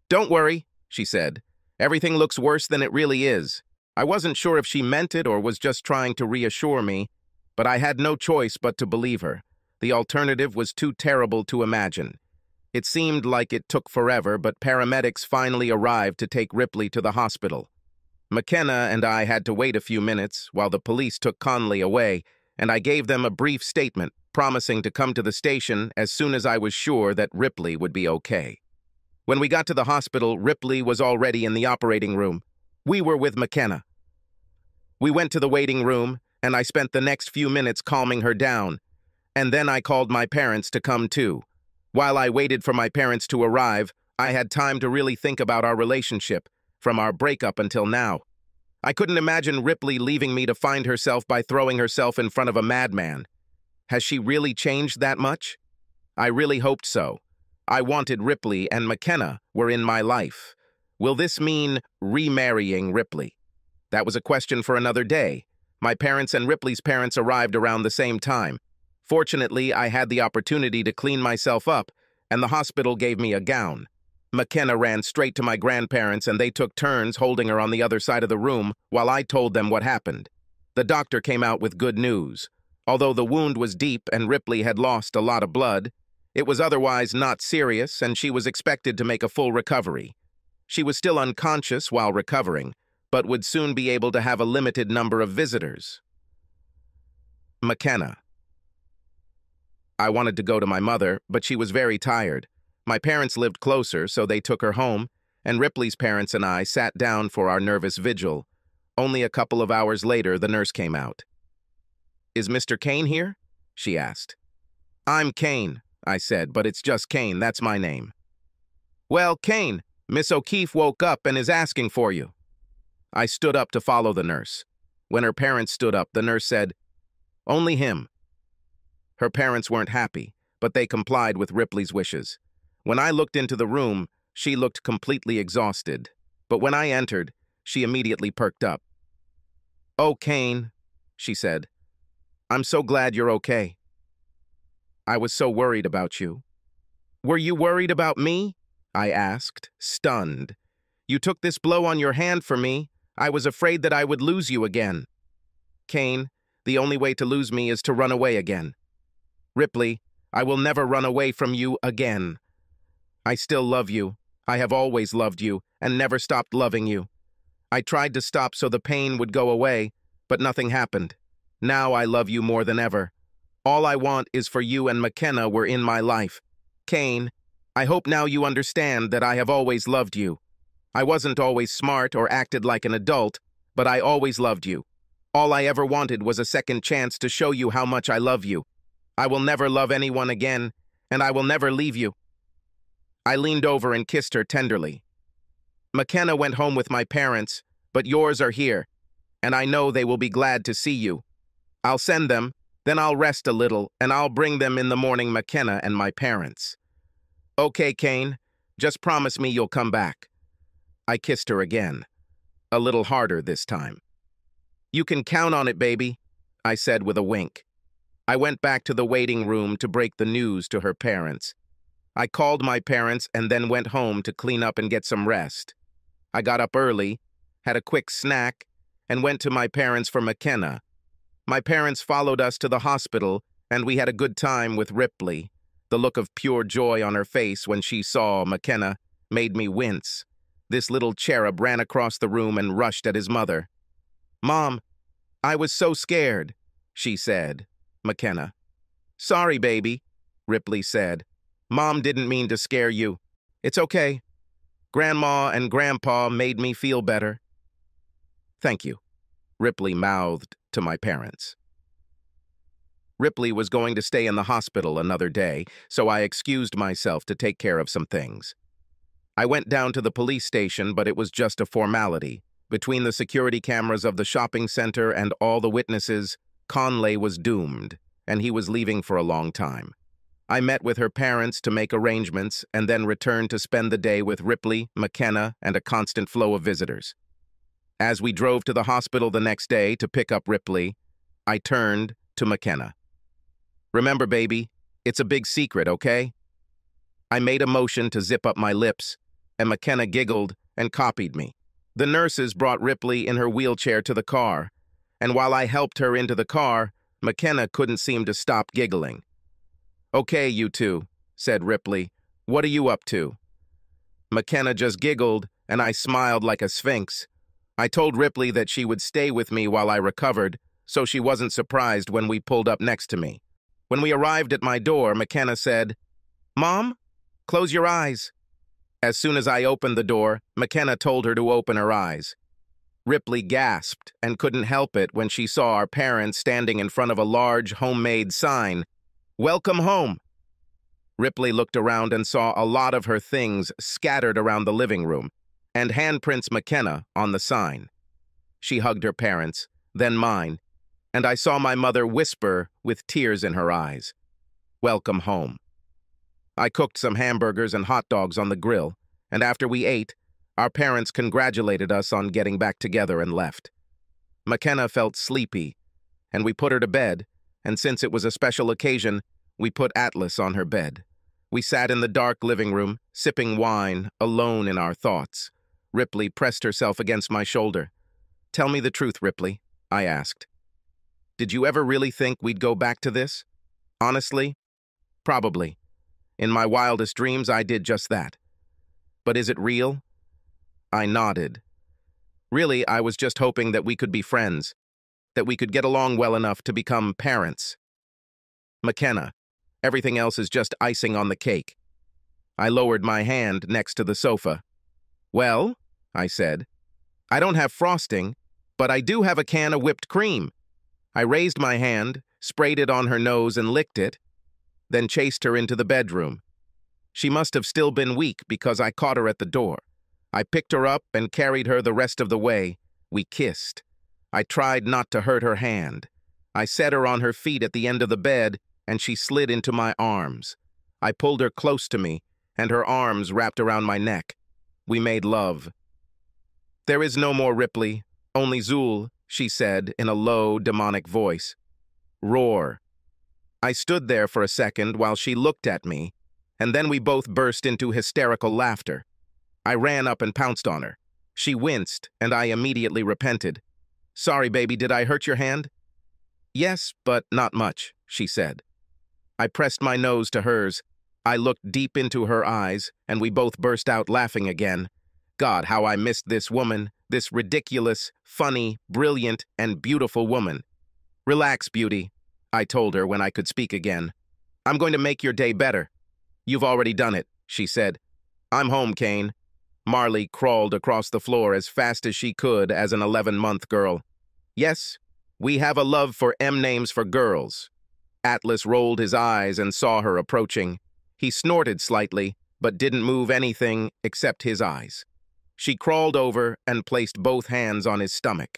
"Don't worry," she said. "Everything looks worse than it really is." I wasn't sure if she meant it or was just trying to reassure me, but I had no choice but to believe her. The alternative was too terrible to imagine. It seemed like it took forever, but paramedics finally arrived to take Ripley to the hospital. McKenna and I had to wait a few minutes while the police took Conley away, and I gave them a brief statement, promising to come to the station as soon as I was sure that Ripley would be okay. When we got to the hospital, Ripley was already in the operating room. We were with McKenna. We went to the waiting room, and I spent the next few minutes calming her down, and then I called my parents to come too. While I waited for my parents to arrive, I had time to really think about our relationship, from our breakup until now. I couldn't imagine Ripley leaving me to find herself by throwing herself in front of a madman. Has she really changed that much? I really hoped so. I wanted Ripley, and McKenna were in my life. Will this mean remarrying Ripley? That was a question for another day. My parents and Ripley's parents arrived around the same time. Fortunately, I had the opportunity to clean myself up, and the hospital gave me a gown. McKenna ran straight to my grandparents, and they took turns holding her on the other side of the room while I told them what happened. The doctor came out with good news. Although the wound was deep and Ripley had lost a lot of blood, it was otherwise not serious, and she was expected to make a full recovery. She was still unconscious while recovering, but would soon be able to have a limited number of visitors. McKenna. I wanted to go to my mother, but she was very tired. My parents lived closer, so they took her home, and Ripley's parents and I sat down for our nervous vigil. Only a couple of hours later, the nurse came out. "Is Mr. Kane here?" she asked. "I'm Kane," I said, "but it's just Kane, that's my name." "Well, Kane, Miss O'Keefe woke up and is asking for you." I stood up to follow the nurse. When her parents stood up, the nurse said, "Only him." Her parents weren't happy, but they complied with Ripley's wishes. When I looked into the room, she looked completely exhausted. But when I entered, she immediately perked up. "Oh, Kane," she said. "I'm so glad you're okay. I was so worried about you." "Were you worried about me?" I asked, stunned. "You took this blow on your hand for me. I was afraid that I would lose you again." "Kane, the only way to lose me is to run away again." "Ripley, I will never run away from you again. I still love you. I have always loved you and never stopped loving you. I tried to stop so the pain would go away, but nothing happened. Now I love you more than ever. All I want is for you and McKenna were in my life. Kane, I hope now you understand that I have always loved you. I wasn't always smart or acted like an adult, but I always loved you. All I ever wanted was a second chance to show you how much I love you. I will never love anyone again, and I will never leave you." I leaned over and kissed her tenderly. "McKenna went home with my parents, but yours are here, and I know they will be glad to see you. I'll send them, then I'll rest a little, and I'll bring them in the morning, McKenna and my parents." "Okay, Kane, just promise me you'll come back." I kissed her again, a little harder this time. "You can count on it, baby," I said with a wink. I went back to the waiting room to break the news to her parents. I called my parents and then went home to clean up and get some rest. I got up early, had a quick snack, and went to my parents for McKenna. My parents followed us to the hospital, and we had a good time with Ripley. The look of pure joy on her face when she saw McKenna made me wince. This little cherub ran across the room and rushed at his mother. "Mom, I was so scared," she said. McKenna. "Sorry, baby," Ripley said. "Mom didn't mean to scare you. It's okay. Grandma and Grandpa made me feel better." "Thank you," Ripley mouthed to my parents. Ripley was going to stay in the hospital another day, so I excused myself to take care of some things. I went down to the police station, but it was just a formality. Between the security cameras of the shopping center and all the witnesses, Conley was doomed, and he was leaving for a long time. I met with her parents to make arrangements and then returned to spend the day with Ripley, McKenna, and a constant flow of visitors. As we drove to the hospital the next day to pick up Ripley, I turned to McKenna. "Remember, baby, it's a big secret, okay?" I made a motion to zip up my lips, and McKenna giggled and copied me. The nurses brought Ripley in her wheelchair to the car, and while I helped her into the car, McKenna couldn't seem to stop giggling. "Okay, you two," said Ripley. "What are you up to?" McKenna just giggled, and I smiled like a sphinx. I told Ripley that she would stay with me while I recovered, so she wasn't surprised when we pulled up next to me. When we arrived at my door, McKenna said, "Mom, close your eyes." As soon as I opened the door, McKenna told her to open her eyes. Ripley gasped and couldn't help it when she saw our parents standing in front of a large homemade sign, "Welcome home." Ripley looked around and saw a lot of her things scattered around the living room, and handprints McKenna on the sign. She hugged her parents, then mine, and I saw my mother whisper with tears in her eyes, "Welcome home." I cooked some hamburgers and hot dogs on the grill, and after we ate, our parents congratulated us on getting back together and left. McKenna felt sleepy, and we put her to bed, and since it was a special occasion, we put Atlas on her bed. We sat in the dark living room, sipping wine, alone in our thoughts. Ripley pressed herself against my shoulder. "Tell me the truth, Ripley," I asked. "Did you ever really think we'd go back to this?" "Honestly, probably. In my wildest dreams, I did just that. But is it real?" I nodded. "Really, I was just hoping that we could be friends, that we could get along well enough to become parents." "McKenna, everything else is just icing on the cake." I lowered my hand next to the sofa. "Well," I said, "I don't have frosting, but I do have a can of whipped cream." I raised my hand, sprayed it on her nose and licked it, then chased her into the bedroom. She must have still been weak because I caught her at the door. I picked her up and carried her the rest of the way. We kissed. I tried not to hurt her hand. I set her on her feet at the end of the bed, and she slid into my arms. I pulled her close to me, and her arms wrapped around my neck. We made love. "There is no more Ripley, only Zool," she said in a low, demonic voice. "Roar." I stood there for a second while she looked at me, and then we both burst into hysterical laughter. I ran up and pounced on her. She winced, and I immediately repented. "Sorry, baby, did I hurt your hand?" "Yes, but not much," she said. I pressed my nose to hers. I looked deep into her eyes, and we both burst out laughing again. God, how I missed this woman, this ridiculous, funny, brilliant, and beautiful woman. "Relax, beauty," I told her when I could speak again. "I'm going to make your day better." "You've already done it," she said. "I'm home, Kane." Marley crawled across the floor as fast as she could as an 11-month girl. "Yes, we have a love for M-names for girls." Atlas rolled his eyes and saw her approaching. He snorted slightly, but didn't move anything except his eyes. She crawled over and placed both hands on his stomach.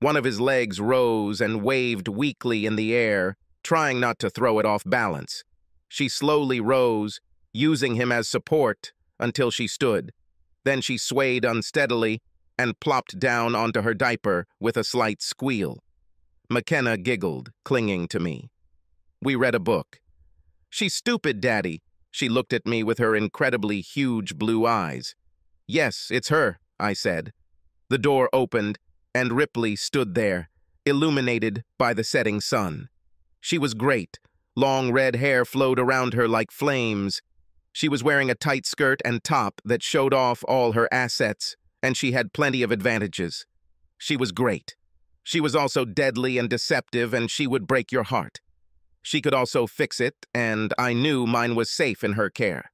One of his legs rose and waved weakly in the air, trying not to throw it off balance. She slowly rose, using him as support, until she stood. Then she swayed unsteadily and plopped down onto her diaper with a slight squeal. McKenna giggled, clinging to me. We read a book. "She's stupid, Daddy." She looked at me with her incredibly huge blue eyes. "Yes, it's her," I said. The door opened, and Ripley stood there, illuminated by the setting sun. She was great. Long red hair flowed around her like flames. She was wearing a tight skirt and top that showed off all her assets, and she had plenty of advantages. She was great. She was also deadly and deceptive, and she would break your heart. She could also fix it, and I knew mine was safe in her care.